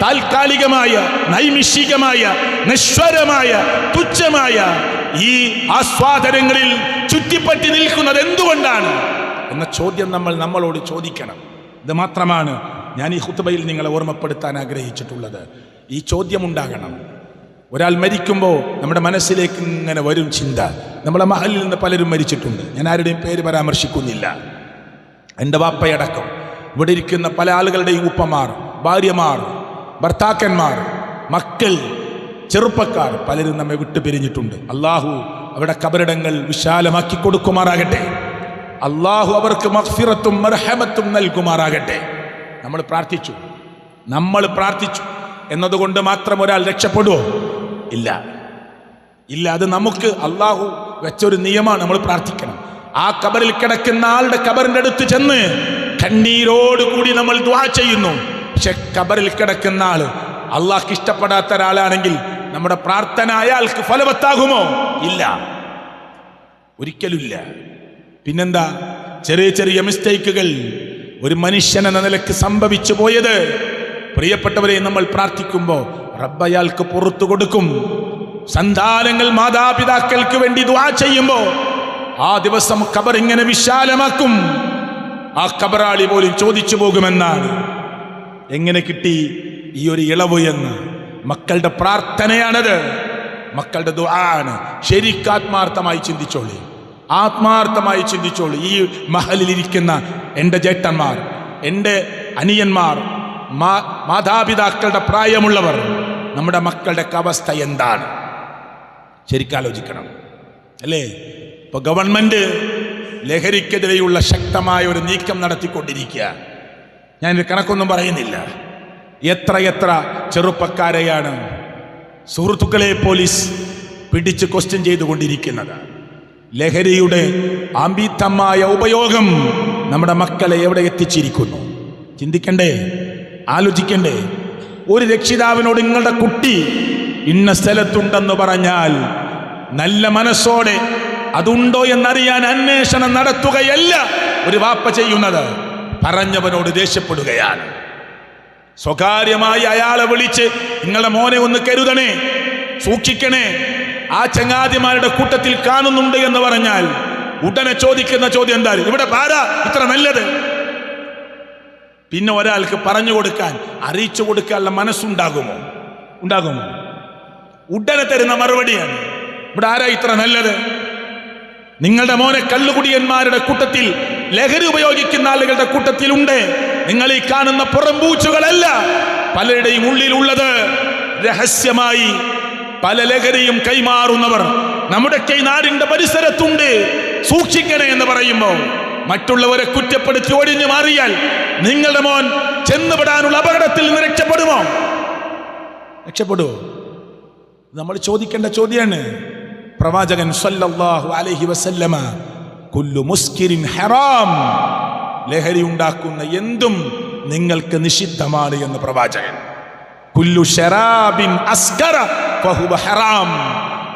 താൽക്കാലികമായ, നൈമിഷികമായ, നശ്വരമായ, തുച്ഛമായ ഈ ആസ്വാദനങ്ങളിൽ ചുറ്റിപ്പറ്റി നിൽക്കുന്നത് എന്തുകൊണ്ടാണ് എന്ന ചോദ്യം നമ്മൾ നമ്മളോട് ചോദിക്കണം. ഇത് മാത്രമാണ് ഞാൻ ഈ ഖുത്ബയിൽ നിങ്ങളെ ഓർമ്മപ്പെടുത്താൻ ആഗ്രഹിച്ചിട്ടുള്ളത്. ഈ ചോദ്യം ഉണ്ടാകണം. ഒരാൾ മരിക്കുമ്പോൾ നമ്മുടെ മനസ്സിലേക്ക് ഇങ്ങനെ വരും ചിന്ത. നമ്മുടെ മഹലിൽ നിന്ന് പലരും മരിച്ചിട്ടുണ്ട്, ഞാൻ ആരുടെയും പേര് പരാമർശിക്കുന്നില്ല. എൻ്റെ വാപ്പയടക്കം ഇവിടെ ഇരിക്കുന്ന പല ആളുകളുടെയും ഉപ്പമാർ, ഭാര്യമാർ, ഭർത്താക്കന്മാർ, മക്കൾ, ചെറുപ്പക്കാർ പലരും നമ്മെ വിട്ടുപിരിഞ്ഞിട്ടുണ്ട്. അള്ളാഹു അവിടെ കബറിടങ്ങൾ വിശാലമാക്കി കൊടുക്കുമാറാകട്ടെ. അള്ളാഹു അവർക്ക് മഗ്ഫിറത്തും മർഹമത്തും നൽകുമാറാകട്ടെ. നമ്മൾ പ്രാർത്ഥിച്ചു എന്നതുകൊണ്ട് മാത്രം ഒരാൾ രക്ഷപ്പെടുവോ? ഇല്ല. അത് നമുക്ക് അള്ളാഹു വെച്ചൊരു നിയമമാണ്. നമ്മൾ പ്രാർത്ഥിക്കണം. ആ കബറിൽ കിടക്കുന്ന ആളുടെ കബറിന്റെ അടുത്ത് ചെന്ന് കണ്ണീരോടുകൂടി നമ്മൾ ദുആ ചെയ്യുന്നു. പക്ഷെ കബറിൽ കിടക്കുന്ന ആള് അള്ളാഹ്ക്ക് ഇഷ്ടപ്പെടാത്ത ഒരാളാണെങ്കിൽ നമ്മുടെ പ്രാർത്ഥന അയാൾക്ക് ഫലവത്താകുമോ? ഇല്ല, ഒരിക്കലുമില്ല. പിന്നെന്താ, ചെറിയ മിസ്റ്റേക്കുകൾ ഒരു മനുഷ്യൻ എന്ന നിലക്ക് സംഭവിച്ചു പോയത്, പ്രിയപ്പെട്ടവരെ, നമ്മൾ പ്രാർത്ഥിക്കുമ്പോൾ റബ്ബ് അയാൾക്ക് പുറത്തു കൊടുക്കും. സന്താനങ്ങൾ മാതാപിതാക്കൾക്ക് വേണ്ടി ദുആ ചെയ്യുമ്പോൾ ആ ദിവസം ഖബർ ഇങ്ങനെ വിശാലമാക്കും. ആ ഖബറാളി പോലും ചോദിച്ചു പോകുമെന്നാണ്, എങ്ങനെ കിട്ടി ഈ ഒരു ഇളവ് എന്ന്. മക്കളുടെ പ്രാർത്ഥനയാണത്, മക്കളുടെ ദുആ ആണ്. ശരിക്കാത്മാർത്ഥമായി ചിന്തിച്ചോളി. ഈ മഹലിലിരിക്കുന്ന എൻ്റെ ജേട്ടന്മാർ, എൻ്റെ അനിയന്മാർ, മാതാപിതാക്കളുടെ പ്രായമുള്ളവർ, നമ്മുടെ മക്കളുടെ അവസ്ഥ എന്താണ്? ശരിക്കാലോചിക്കണം, അല്ലേ? ഇപ്പൊ ഗവൺമെന്റ് ലഹരിക്കെതിരെയുള്ള ശക്തമായ ഒരു നീക്കം നടത്തിക്കൊണ്ടിരിക്കുക. ഞാനൊരു കണക്കൊന്നും പറയുന്നില്ല. എത്ര ചെറുപ്പക്കാരെയാണ് സുഹൃത്തുക്കളെ പോലീസ് പിടിച്ച് ക്വസ്റ്റ്യൻ ചെയ്തുകൊണ്ടിരിക്കുന്നത്. ലഹരിയുടെ അമിതമായ ഉപയോഗം നമ്മുടെ മക്കളെ എവിടെ എത്തിച്ചിരിക്കുന്നു? ചിന്തിക്കണ്ടേ? ആലോചിക്കണ്ടേ? ഒരു രക്ഷിതാവിനോട് നിങ്ങളുടെ കുട്ടി ഇന്ന സ്ഥലത്തുണ്ടെന്ന് പറഞ്ഞാൽ നല്ല മനസ്സോടെ അതുണ്ടോ എന്നറിയാൻ അന്വേഷണം നടത്തുകയല്ല ഒരു വാപ്പ ചെയ്യുന്നത്. പറഞ്ഞവനോട് ദേഷ്യപ്പെടുകയാണ്. സ്വകാര്യമായി അയാളെ വിളിച്ച് നിങ്ങളുടെ മോനെ ഒന്ന് കരുതണേ, സൂക്ഷിക്കണേ, ആ ചങ്ങാതിമാരുടെ കൂട്ടത്തിൽ കാണുന്നുണ്ട് എന്ന് പറഞ്ഞാൽ ഉടനെ ചോദിക്കുന്ന ചോദ്യം എന്താ? ഇവിടെ പാരാ ഇത്ര നല്ലത്? പിന്നെ ഒരാൾക്ക് പറഞ്ഞു കൊടുക്കാൻ, അറിയിച്ചു കൊടുക്കാനുള്ള മനസ്സുണ്ടാകുമോ? ഉടനെ തരുന്ന മറുപടിയാണ്, ഇവിടെ ആരാ ഇത്ര നല്ലത്? നിങ്ങളുടെ മോനെ കള്ളുകുടിയന്മാരുടെ കൂട്ടത്തിൽ, ലഹരി ഉപയോഗിക്കുന്ന ആളുകളുടെ കൂട്ടത്തിലുണ്ട്. നിങ്ങൾ ഈ കാണുന്ന പുറംപൂച്ചുകളല്ല, പലരുടെയും ഉള്ളിലുള്ളത് രഹസ്യമായി പല ലഹരിയും കൈമാറുന്നവർ നമ്മുടെ നാടിന്റെ പരിസരത്തുണ്ട്. സൂക്ഷിക്കണേ എന്ന് പറയുമ്പോൾ മറ്റുള്ളവരെ കുറ്റപ്പെടുത്തി ഒഴിഞ്ഞു മാറിയാൽ നിങ്ങളുടെ മോൻ ചെന്നുപെടാനുള്ള അപകടത്തിൽ നിന്ന് രക്ഷപ്പെടുമോ? നമ്മൾ ചോദിക്കേണ്ട ചോദ്യമാണ്. പ്രവാചകൻ സല്ലല്ലാഹു അലൈഹി വസല്ലമ കുല്ലു മുസ്കിരിൻ ഹറാം, ലഹരി ഉണ്ടാക്കുന്ന എന്തും നിങ്ങൾക്ക് നിഷിദ്ധമാണ് എന്ന് പ്രവാചകൻ. കുല്ലു ശറാബിൻ അസ്കറ ഫഹുവ ഹറാം,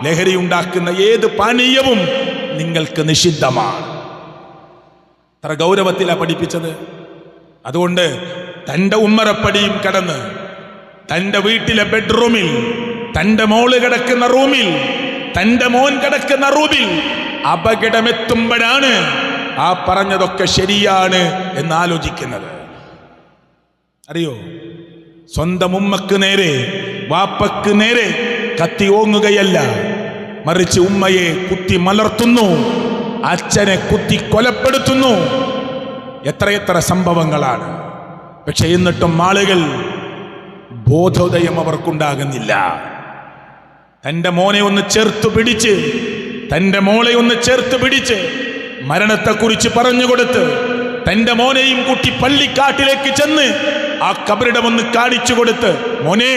ലഹരി ഉണ്ടാക്കുന്ന ഏത് പാനീയവും നിങ്ങൾക്ക് നിഷിദ്ധമാണ്. അത്ര ഗൗരവത്തിലാണ് പഠിപ്പിച്ചത്. അതുകൊണ്ട് തൻ്റെ ഉമ്മറപ്പടിയും കടന്ന് തൻ്റെ വീട്ടിലെ ബെഡ്റൂമിൽ, തൻ്റെ മോള് കിടക്കുന്ന റൂമിൽ, തൻ്റെ മോൻ കിടക്കുന്ന റൂമിൽ അപകടമെത്തുമ്പോഴാണ് ആ പറഞ്ഞതൊക്കെ ശരിയാണ് എന്ന് ആലോചിക്കുന്നത്. അറിയോ, സ്വന്തം ഉമ്മക്ക് നേരെ, വാപ്പക്ക് നേരെ കത്തി ഓങ്ങുകയല്ല, മറിച്ച് ഉമ്മയെ കുത്തി മലർത്തുന്നു, അച്ഛനെ കുത്തി കൊലപ്പെടുത്തുന്നു. എത്ര സംഭവങ്ങളാണ്. പക്ഷെ എന്നിട്ടും ആളുകൾ ബോധോദയം അവർക്കുണ്ടാകുന്നില്ല. തൻ്റെ മോനെ ഒന്ന് ചേർത്ത് പിടിച്ച്, തൻ്റെ മോളെ ഒന്ന് ചേർത്ത് പിടിച്ച് മരണത്തെക്കുറിച്ച് പറഞ്ഞുകൊടുത്ത് തൻ്റെ മോനെയും കൂട്ടി പള്ളിക്കാട്ടിലേക്ക് ചെന്ന് ആ കബറിടം ഒന്ന് കാണിച്ചു കൊടുത്ത്, മോനെ,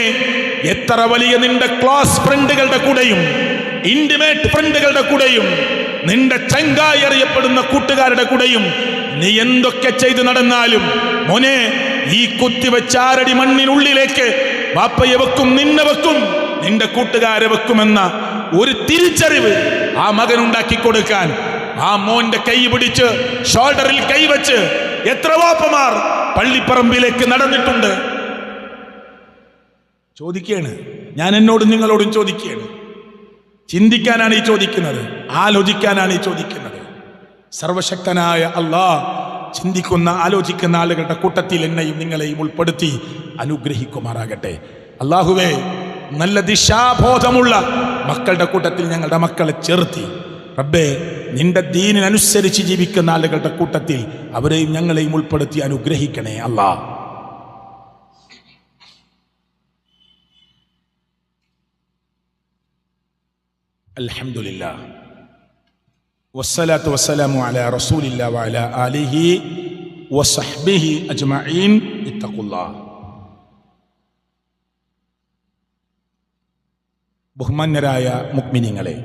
എത്ര വലിയ നിന്റെ ക്ലാസ് ഫ്രണ്ടുകളുടെ കൂടെയും ഇന്റിമേറ്റ് ഫ്രണ്ടുകളുടെ കൂടെയും നിന്റെ ചങ്കായി അറിയപ്പെടുന്ന കൂട്ടുകാരുടെ കൂടെയും നീ എന്തൊക്കെ ചെയ്തു നടന്നാലും മോനെ, ഈ കുത്തിവെച്ച 6 അടി മണ്ണിനുള്ളിലേക്ക് വാപ്പയെ വെക്കും, നിന്നെ വെക്കും, നിന്റെ കൂട്ടുകാരെ വെക്കുമെന്ന ഒരു തിരിച്ചറിവ് ആ മകൻ ഉണ്ടാക്കി കൊടുക്കാൻ ആ മോന്റെ കൈ പിടിച്ച് ഷോൾഡറിൽ കൈവച്ച് എത്ര വാപ്പമാർ പള്ളിപ്പറമ്പിലേക്ക് നടന്നിട്ടുണ്ട്. ചോദിക്കുകയാണ് ഞാൻ, എന്നോടും നിങ്ങളോടും ചോദിക്കുകയാണ്. ചിന്തിക്കാനാണ് ഈ ചോദിക്കുന്നത്, ആലോചിക്കാനാണ് ഈ ചോദിക്കുന്നത്. സർവശക്തനായ അല്ലാഹ് ചിന്തിക്കുന്ന, ആലോചിക്കുന്ന ആളുകളുടെ കൂട്ടത്തിൽ എന്നെയും നിങ്ങളെയും ഉൾപ്പെടുത്തി അനുഗ്രഹിക്കുമാറാകട്ടെ. അല്ലാഹുവേ, നല്ല ദിശാബോധമുള്ള മക്കളുടെ കൂട്ടത്തിൽ ഞങ്ങളുടെ മക്കളെ ചേർത്തി റബ്ബേ, നിന്റെ ദീനിനനുസരിച്ച് ജീവിക്കുന്ന ആളുകളുടെ കൂട്ടത്തിൽ അവരെയും ഞങ്ങളെയും ഉൾപ്പെടുത്തി അനുഗ്രഹിക്കണേ അല്ലാഹ്. അൽഹംദുലില്ലാഹ് വസ്സലാത്തു വസ്സലാമു അലാ റസൂലില്ലാഹി വഅലാ ആലിഹി വസഹ്ബിഹി അജ്മഈൻ. ഇത്തഖുല്ലാഹ്. ബഹുമാന്യരായ മുഅ്മിനീങ്ങളെ,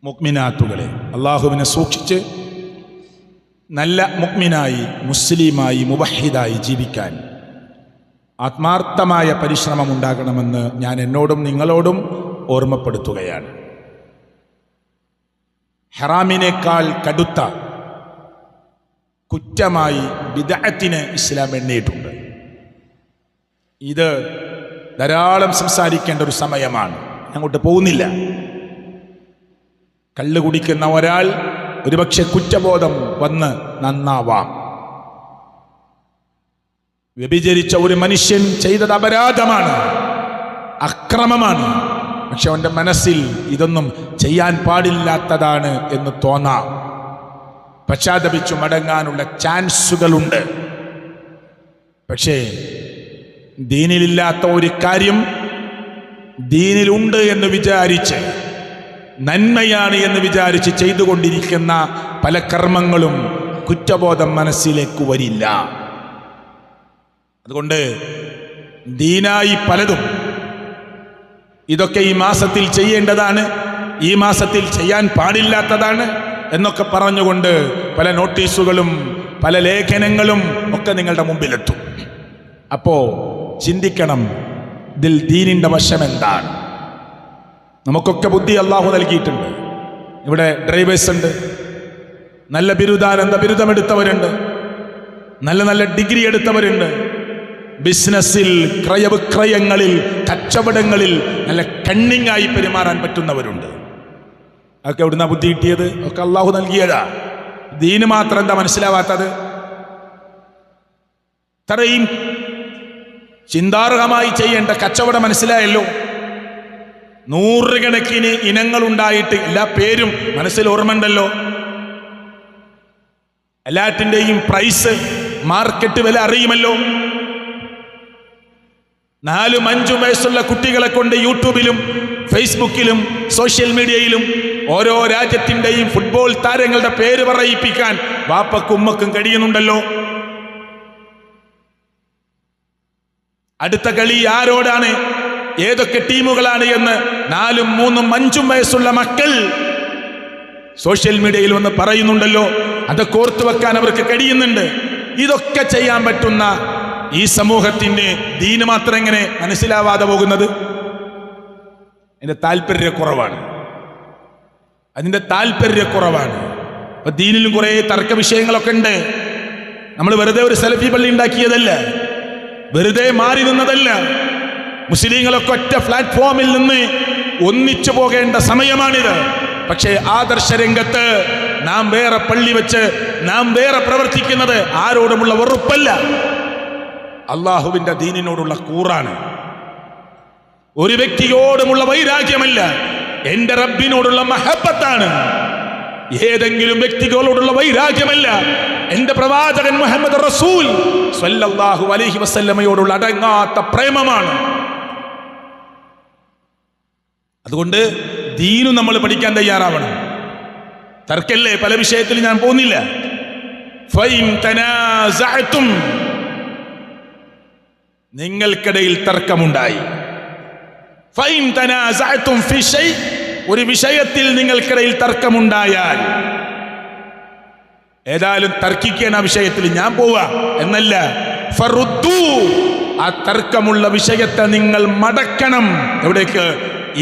മുഅ്മിനാത്തുകളെ, അല്ലാഹുവിനെ സൂക്ഷിച്ച് നല്ല മുഅ്മിനായി, മുസ്ലിമായി, മുവഹിദായി ജീവിക്കാൻ ആത്മാർത്ഥമായ പരിശ്രമം ഉണ്ടാകണമെന്ന് ഞാൻ എന്നോടും നിങ്ങളോടും ഓർമ്മപ്പെടുത്തുകയാണ്. ഹറാമിനേക്കാൾ കടുത്ത കുറ്റമായി ബിദ്അത്തിനെ ഇസ്ലാം എണ്ണിയിട്ടുണ്ട്. ഇത് ധാരാളം സംസാരിക്കേണ്ട ഒരു സമയമാണ്. അങ്ങോട്ട് പോകുന്നില്ല. കള്ള് കുടിക്കുന്ന ഒരാൾ ഒരുപക്ഷെ കുറ്റബോധം വന്ന് നന്നാവാം. വ്യഭിചരിച്ച ഒരു മനുഷ്യൻ ചെയ്തത് അപരാധമാണ്, അക്രമമാണ്. പക്ഷെ അവൻ്റെ മനസ്സിൽ ഇതൊന്നും ചെയ്യാൻ പാടില്ലാത്തതാണ് എന്ന് തോന്നാം. പശ്ചാത്തപിച്ചു മടങ്ങാനുള്ള ചാൻസുകളുണ്ട്. പക്ഷേ ദീനിലില്ലാത്ത ഒരു കാര്യം ദീനിലുണ്ട് എന്ന് വിചാരിച്ച്, നന്മയാണ് എന്ന് വിചാരിച്ച് ചെയ്തുകൊണ്ടിരിക്കുന്ന പല കർമ്മങ്ങളും കുറ്റബോധം മനസ്സിലേക്ക് വരില്ല. അതുകൊണ്ട് ദീനായി പലതും ഇതൊക്കെ ഈ മാസത്തിൽ ചെയ്യേണ്ടതാണ്, ഈ മാസത്തിൽ ചെയ്യാൻ പാടില്ലാത്തതാണ് എന്നൊക്കെ പറഞ്ഞുകൊണ്ട് പല നോട്ടീസുകളും പല ലേഖനങ്ങളും ഒക്കെ നിങ്ങളുടെ മുമ്പിലെത്തും. അപ്പോ ചിന്തിക്കണം, ഇതിൽ ദീനിന്റെ വശം എന്താണ്? നമുക്കൊക്കെ ബുദ്ധി അള്ളാഹു നൽകിയിട്ടുണ്ട്. ഇവിടെ ഡ്രൈവേഴ്സ് ഉണ്ട്, നല്ല ബിരുദാനന്ദ ബിരുദമെടുത്തവരുണ്ട്, നല്ല നല്ല ഡിഗ്രി എടുത്തവരുണ്ട്, ബിസിനസ്സിൽ, ക്രയവിക്രയങ്ങളിൽ, കച്ചവടങ്ങളിൽ നല്ല കണ്ണിങ്ങായി പെരുമാറാൻ പറ്റുന്നവരുണ്ട്. അതൊക്കെ എവിടുന്നാ ബുദ്ധി കിട്ടിയത്? ഒക്കെ അള്ളാഹു നൽകിയതാ. ദീന് മാത്രം എന്താ മനസ്സിലാവാത്തത്? ഇത്രയും ചിന്താർഹമായി ചെയ്യേണ്ട കച്ചവടം മനസ്സിലായല്ലോ. നൂറുകണക്കിന് ഇനങ്ങളുണ്ടായിട്ട് എല്ലാ പേരും മനസ്സിൽ ഓർമ്മയുണ്ടല്ലോ. എല്ലാറ്റിൻ്റെയും പ്രൈസ്, മാർക്കറ്റ് വില അറിയുമല്ലോ. 4-5 വയസ്സുള്ള കുട്ടികളെ കൊണ്ട് യൂട്യൂബിലും ഫേസ്ബുക്കിലും സോഷ്യൽ മീഡിയയിലും ഓരോ രാജ്യത്തിൻ്റെയും ഫുട്ബോൾ താരങ്ങളുടെ പേര് പറയിപ്പിക്കാൻ വാപ്പക്കും ഉമ്മക്കും കഴിയുന്നുണ്ടല്ലോ. അടുത്ത കളി ആരോടാണ്, ഏതൊക്കെ ടീമുകളാണ് എന്ന് 4, 3, 5 വയസ്സുള്ള മക്കൾ സോഷ്യൽ മീഡിയയിൽ വന്ന് പറയുന്നുണ്ടല്ലോ. അതൊക്കെ ഓർത്തു വെക്കാൻ അവർക്ക് കഴിയുന്നുണ്ട്. ഇതൊക്കെ ചെയ്യാൻ പറ്റുന്ന ഈ സമൂഹത്തിന് ദീന് മാത്രം എങ്ങനെ മനസ്സിലാവാതെ പോകുന്നത്? അതിന്റെ താല്പര്യക്കുറവാണ്. അപ്പൊ ദീനിലും കുറെ തർക്ക വിഷയങ്ങളൊക്കെ ഉണ്ട്. നമ്മൾ വെറുതെ ഒരു സെൽഫി പള്ളി ഉണ്ടാക്കിയതല്ല, വെറുതെ മാറി നിന്നതല്ല. മുസ്ലിങ്ങളൊക്കെ ഒറ്റ പ്ലാറ്റ്ഫോമിൽ നിന്ന് ഒന്നിച്ചു പോകേണ്ട സമയമാണിത്. പക്ഷേ ആദർശ രംഗത്ത് നാം വേറെ പള്ളി വെച്ച് നാം വേറെ പ്രവർത്തിക്കുന്നത് ആരോടുമുള്ള വെറുപ്പല്ല, അള്ളാഹുവിന്റെ ദീനിനോടുള്ള കൂറാണ്. ഒരു വ്യക്തിയോടുമുള്ള വൈരാഗ്യമല്ല, എന്റെ റബ്ബിനോടുള്ള മഹബത്താണ്. ഏതെങ്കിലും വ്യക്തികളോടുള്ള വൈരാഗ്യമല്ല, എന്റെ പ്രവാചകൻ മുഹമ്മദ് റസൂൽ സ്വല്ലല്ലാഹു അലൈഹി വസല്ലമയോടുള്ള അടങ്ങാത്ത പ്രേമമാണ്. അതുകൊണ്ട് ദീനും നമ്മൾ പഠിക്കാൻ തയ്യാറാവണം. തർക്കല്ലേ, പല വിഷയത്തിൽ ഞാൻ പോകുന്നില്ല. ഫൈൻ തനാസഅതും, നിങ്ങൾക്കിടയിൽ തർക്കമുണ്ടായി. ഫൈൻ തനാസഅതും ഫി ഷൈ, ഒരു വിഷയത്തിൽ നിങ്ങൾക്കിടയിൽ തർക്കമുണ്ടായാൽ, ഏതായാലും തർക്കിക്കേണ്ട വിഷയത്തിൽ ഞാൻ പോവാ എന്നല്ല, ഫറുദ്ദൂ, ആ തർക്കമുള്ള വിഷയത്തെ നിങ്ങൾ മടക്കണം. എവിടേക്ക്?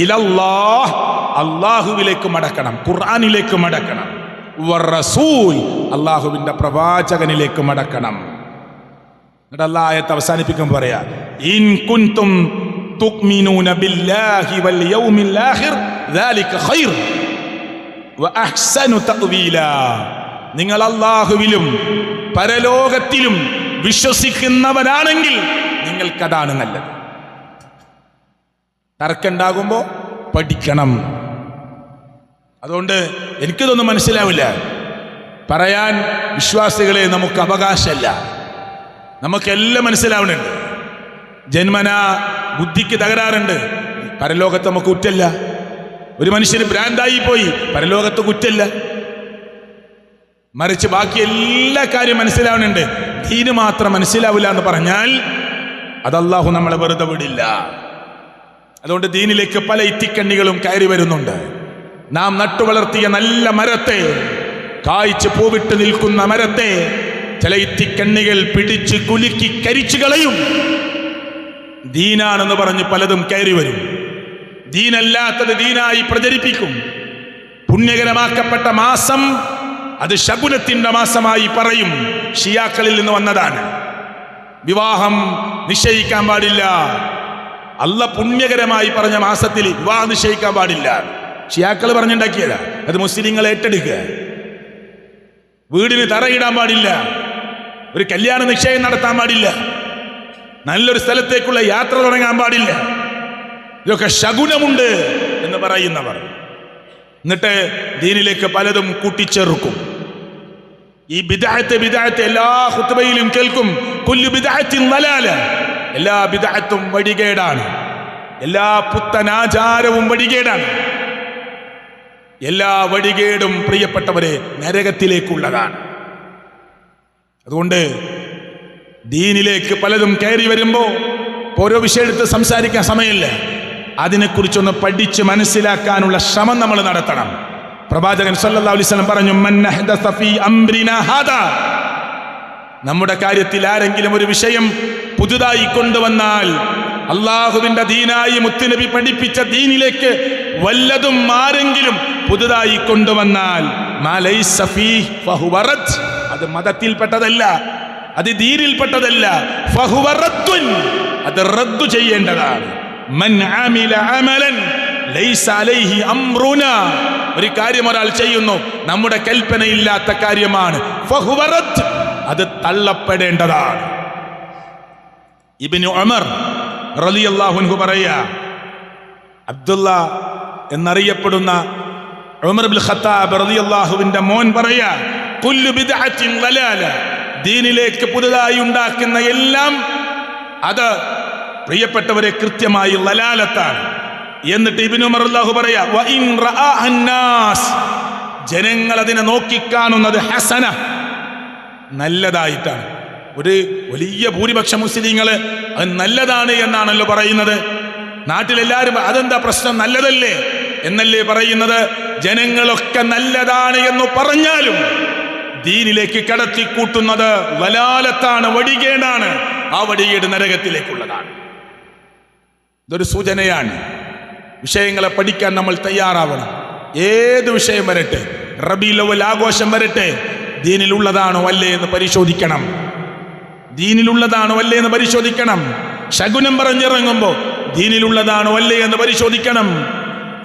ഇലല്ലാഹ്, അള്ളാഹുവിലേക്ക് മടക്കണം, ഖുർആനിലേക്ക് മടക്കണം. വറസൂൽ, അള്ളാഹുവിന്റെ പ്രവാചകനിലേക്ക് മടക്കണം. എന്നിട്ട് അല്ലാഹ് ആയത്ത് അവസാനിപ്പിക്കുമ്പോൾ പറയാ, ഇൻ കുൻതും തുഅ്മിനൂന ബില്ലാഹി വൽ യൗമിൽ ആഖിർ ദാലിക ഖൈർ വഅഹ്സനു തഅ്വീലാ, നിങ്ങൾ അള്ളാഹുവിലും പരലോകത്തിലും വിശ്വസിക്കുന്നവരാണെങ്കിൽ നിങ്ങൾക്കതാണ് നല്ലത്. തർക്കമുണ്ടാകുമ്പോൾ പഠിക്കണം. അതുകൊണ്ട് എനിക്കിതൊന്നും മനസ്സിലാവില്ല പറയാൻ, വിശ്വാസികളെ നമുക്ക് അവകാശമല്ല. നമുക്കെല്ലാം മനസ്സിലാവുന്നുണ്ട്. ജന്മനാ ബുദ്ധിക്ക് തകരാറുണ്ട്, പരലോകത്ത് നമുക്ക് കുറ്റല്ല. ഒരു മനുഷ്യന് ഭ്രാന്തായി പോയി, പരലോകത്ത് കുറ്റല്ല, മറിച്ച് ബാക്കി എല്ലാ കാര്യം മനസ്സിലാവുന്നുണ്ട്, ദീന് മാത്രം മനസ്സിലാവില്ല എന്ന് പറഞ്ഞാൽ അത് അല്ലാഹു നമ്മളെ വെറുതെ വിടില്ല. അതുകൊണ്ട് ദീനിലേക്ക് പല ഇത്തിക്കണ്ണികളും കയറി വരുന്നുണ്ട്. നാം നട്ടുവളർത്തിയ നല്ല മരത്തെ, കായ്ച്ച് പൂവിട്ട് നിൽക്കുന്ന മരത്തെ ചില ഇത്തിക്കണ്ണികൾ പിടിച്ച് കുലുക്കി കരിച്ചു കളയും. ദീനാണെന്ന് പറഞ്ഞ് പലതും കയറി വരും. ദീനല്ലാത്തത് ദീനായി പ്രചരിപ്പിക്കും. പുണ്യകരമാക്കപ്പെട്ട മാസം അത് ശകുനത്തിന്റെ മാസമായി പറയും. ഷിയാക്കളിൽ നിന്ന് വന്നതാണ്. വിവാഹം നിശ്ചയിക്കാൻ പാടില്ല. അല്ല പുണ്യകരമായി പറഞ്ഞ മാസത്തിൽ വിവാഹം നിശ്ചയിക്കാൻ പാടില്ല. ഷിയാക്കൾ പറഞ്ഞുണ്ടാക്കിയതാ. അത് മുസ്ലിങ്ങൾ ഏറ്റെടുക്കുക. വീടിന് തറയിടാൻ പാടില്ല, ഒരു കല്യാണ നിശ്ചയം നടത്താൻ പാടില്ല, നല്ലൊരു സ്ഥലത്തേക്കുള്ള യാത്ര തുടങ്ങാൻ പാടില്ല. ഇതൊക്കെ ശകുനമുണ്ട് എന്ന് പറയുന്നവർ എന്നിട്ട് ദീനിലേക്ക് പലതും കൂട്ടിച്ചേർക്കും. ഈ ബിദ്അത്ത് എല്ലാ ഖുത്ബയിലും കേൾക്കും. കുല്ലു ബിദ്അത്തിൻ ദലാല, എല്ലാ ബിദ്അത്തും വഴികേടാണ്, എല്ലാ പുത്തനാചാരവും വഴികേടാണ്. എല്ലാ വഴികേടും പ്രിയപ്പെട്ടവരെ നരകത്തിലേക്കുള്ളതാണ്. അതുകൊണ്ട് ദീനിലേക്ക് പലതും കയറി വരുമ്പോൾ ഓരോ വിഷയം എടുത്ത് സംസാരിക്കാൻ സമയമില്ല. അതിനെക്കുറിച്ചൊന്ന് പഠിച്ച് മനസ്സിലാക്കാനുള്ള ശ്രമം നമ്മൾ നടത്തണം. പ്രവാചകൻ സല്ലല്ലാഹു അലൈഹി വസല്ലം പറഞ്ഞു, മൻ അഹ്ദസ ഫീ അംരിനാ ഹാദാ, നമ്മുടെ കാര്യത്തിൽ ആരെങ്കിലും ഒരു വിഷയം പുതുതായി കൊണ്ടുവന്നാൽ, അള്ളാഹുവിന്റെ ദീനായി മുത്തുനബി പഠിപ്പിച്ച ദീനിലേക്ക് വല്ലതും ആരെങ്കിലും പുതുതായി കൊണ്ടുവന്നാൽ, മാ ലൈസ ഫീഹി ഫഹുവ റദ്ദ്, അത് മതത്തിൽപ്പെട്ടതല്ല, അത് ദീനിൽപ്പെട്ടതല്ല. ഫഹുവ റദ്ദുൻ, അത് റദ്ദു ചെയ്യേണ്ടതാണ്. മൻ അമില അമലൻ ലൈസ അലൈഹി അംറുനാ, ഒരു കാര്യം ഒരാൾ ചെയ്യുന്നു, നമ്മുടെ കൽപ്പനയില്ലാത്ത കാര്യമാണ്, ഫഹുവ റദ്ദ്, അത് തള്ളപ്പെടേണ്ടതാണ്. ഇബ്നു ഉമർ റളിയല്ലാഹു അൻഹു പറയാ, അബ്ദുള്ള എന്നറിയപ്പെടുന്ന ഉമർ ഇബ്നുൽ ഖത്താബ് റളിയല്ലാഹുവിന്റെ മോൻ പറയാ, കുല്ലു ബിദ്അത്തിൻ ദലാല, ദീനിലേക്ക് പുതുതായി ഉണ്ടാക്കുന്ന എല്ലാം അത് പ്രിയപ്പെട്ടവരെ കൃത്യമായി ദലാലത്താണ്. എന്നിട്ട് ഇബ്നു ഉമർ റളിയല്ലാഹു പറയാ, വ ഇൻ റആ അന്നാസ്, ജനങ്ങൾ അതിനെ നോക്കിക്കാണുന്നത് ഹസന, നല്ലതായിട്ടാണ്. ഒരു വലിയ ഭൂരിപക്ഷ മുസ്ലിങ്ങൾ അത് നല്ലതാണ് എന്നാണല്ലോ പറയുന്നത്. നാട്ടിലെല്ലാവരും അതെന്താ പ്രശ്നം, നല്ലതല്ലേ എന്നല്ലേ പറയുന്നത്. ജനങ്ങളൊക്കെ നല്ലതാണ് എന്ന് പറഞ്ഞാലും ദീനിലേക്ക് കടത്തിക്കൂട്ടുന്നത് വലാലത്താണ്, വടികേടാണ്. ആ വടികേട് നരകത്തിലേക്കുള്ളതാണ്. ഇതൊരു സൂചനയാണ്. വിഷയങ്ങളെ പഠിക്കാൻ നമ്മൾ തയ്യാറാവണം. ഏത് വിഷയം വരട്ടെ, റബീഉൽ അവ്വൽ ആഘോഷം വരട്ടെ, ദീനിലുള്ളതാണോ അല്ലേ എന്ന് പരിശോധിക്കണം. ദീനിലുള്ളതാണോ അല്ലേ എന്ന് പരിശോധിക്കണം. ശകുനം പറഞ്ഞിറങ്ങുമ്പോൾ ദീനിലുള്ളതാണോ അല്ലേ എന്ന് പരിശോധിക്കണം.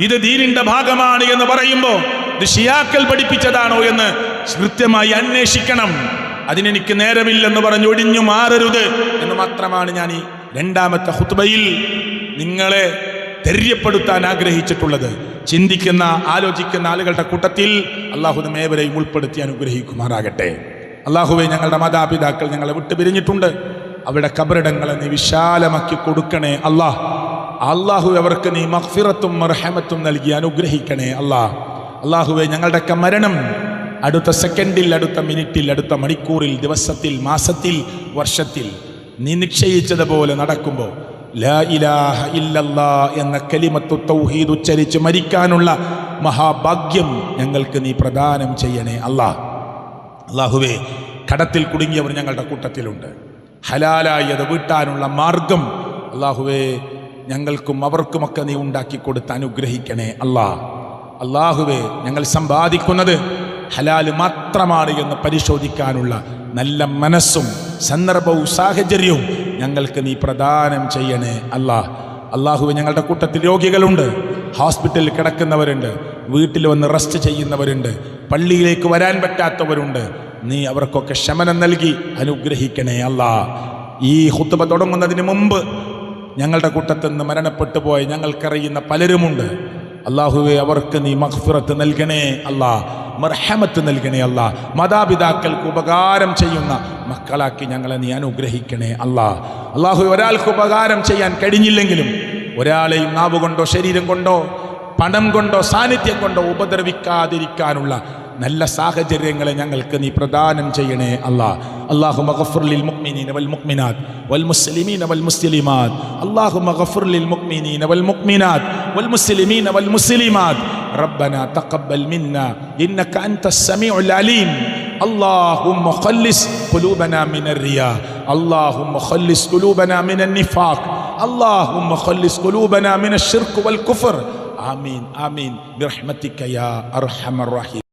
ഇത് ദീനിന്റെ ഭാഗമാണ് എന്ന് പറയുമ്പോൾ ഇത് ഷിയാക്കൾ പഠിപ്പിച്ചതാണോ എന്ന് കൃത്യമായി അന്വേഷിക്കണം. അതിനെനിക്ക് നേരമില്ലെന്ന് പറഞ്ഞ് ഒഴിഞ്ഞു മാറരുത് എന്ന് മാത്രമാണ് ഞാൻ ഈ രണ്ടാമത്തെ ഖുത്ബയിൽ നിങ്ങളെ ധൈര്യപ്പെടുത്താൻ ആഗ്രഹിച്ചിട്ടുള്ളത്. ചിന്തിക്കുന്ന ആലോചിക്കുന്ന ആളുകളുടെ കൂട്ടത്തിൽ അള്ളാഹു നമ്മേവരെയും ഉൾപ്പെടുത്തി അനുഗ്രഹിക്കുമാറാകട്ടെ. അള്ളാഹുവെ, ഞങ്ങളുടെ മാതാപിതാക്കൾ ഞങ്ങളെ വിട്ടുപിരിഞ്ഞിട്ടുണ്ട്. അവരുടെ കബറിടങ്ങളെ നീ വിശാലമാക്കി കൊടുക്കണേ അല്ലാഹ്. അള്ളാഹുവെ, അവർക്ക് നീ മഗ്ഫിറത്തും മർഹമത്തും നൽകി അനുഗ്രഹിക്കണേ അള്ളാഹുവെ, ഞങ്ങളുടെയൊക്കെ മരണം അടുത്ത സെക്കൻഡിൽ, അടുത്ത മിനിറ്റിൽ, അടുത്ത മണിക്കൂറിൽ, ദിവസത്തിൽ, മാസത്തിൽ, വർഷത്തിൽ നീ നിശ്ചയിച്ചതുപോലെ നടക്കുമ്പോൾ ലാ ഇലാഹ ഇല്ലല്ലാ എന്ന കലിമത്തു തൗഹീദ് ഉച്ചരിച്ച് മരിക്കാനുള്ള മഹാഭാഗ്യം ഞങ്ങൾക്ക് നീ പ്രദാനം ചെയ്യണേ അല്ലാഹുവേ, കടത്തിൽ കുടുങ്ങിയവർ ഞങ്ങളുടെ കൂട്ടത്തിലുണ്ട്. ഹലാലായി അത് വീട്ടാനുള്ള മാർഗം അല്ലാഹുവേ ഞങ്ങൾക്കും അവർക്കുമൊക്കെ നീ ഉണ്ടാക്കി കൊടുത്ത് അനുഗ്രഹിക്കണേ അല്ലാഹുവേ, ഞങ്ങൾ സമ്പാദിക്കുന്നത് ഹലാല് മാത്രമാണ് എന്ന് പരിശോധിക്കാനുള്ള നല്ല മനസ്സും സന്ദർഭവും സാഹചര്യവും ഞങ്ങൾക്ക് നീ പ്രദാനം ചെയ്യണേ അല്ലാഹുവേ, ഞങ്ങളുടെ കൂട്ടത്തിൽ രോഗികളുണ്ട്, ഹോസ്പിറ്റലിൽ കിടക്കുന്നവരുണ്ട്, വീട്ടിൽ വന്ന് റെസ്റ്റ് ചെയ്യുന്നവരുണ്ട്, പള്ളിയിലേക്ക് വരാൻ പറ്റാത്തവരുണ്ട്. നീ അവർക്കൊക്കെ ശമനം നൽകി അനുഗ്രഹിക്കണേ ഈ ഖുത്ബ തുടങ്ങുന്നതിന് മുമ്പ് ഞങ്ങളുടെ കൂട്ടത്തിൽ നിന്ന് മരണപ്പെട്ടു പോയ ഞങ്ങൾക്കറിയുന്ന പലരുമുണ്ട്. അല്ലാഹുവേ, അവർക്ക് നീ മഗ്ഫിറത്ത് നൽകണേ മർഹമത്ത് നൽകണേ മാതാപിതാക്കൾക്ക് ഉപകാരം ചെയ്യുന്ന മക്കളാക്കി ഞങ്ങളെ നീ അനുഗ്രഹിക്കണേ അല്ലാഹുവേ, ഒരാൾക്ക് ഉപകാരം ചെയ്യാൻ കഴിഞ്ഞില്ലെങ്കിലും ഒരാളെയും നാവ് കൊണ്ടോ ശരീരം കൊണ്ടോ പണം കൊണ്ടോ സാന്നിധ്യം കൊണ്ടോ ഉപദ്രവിക്കാതിരിക്കാനുള്ള നല്ല സാഹചര്യങ്ങളെ ഞങ്ങൾക്ക് നീ പ്രദാനം ചെയ്യണേ അല്ലാഹ്. അല്ലാഹുമ്മ ഗഫിർ ലിൽ മുഅ്മിനീന വൽ മുഅ്മിനാത്ത് വൽ മുസ്ലിമീന വൽ മുസ്ലിമാത്ത്. അല്ലാഹുമ്മ ഗഫിർ ലിൽ മുഅ്മിനീന വൽ മുഅ്മിനാത്ത് വൽ മുസ്ലിമീന വൽ മുസ്ലിമാത്ത്. റബ്ബനാ തഖബ്ബൽ മിന്നാ ഇന്നക അൻതസ് സമീഉൽ അലീം. اللهم خلص قلوبنا من الرياء. اللهم خلص قلوبنا من النفاق. اللهم خلص قلوبنا من الشرك والكفر. آمين آمين برحمتك يا أرحم الراحمين.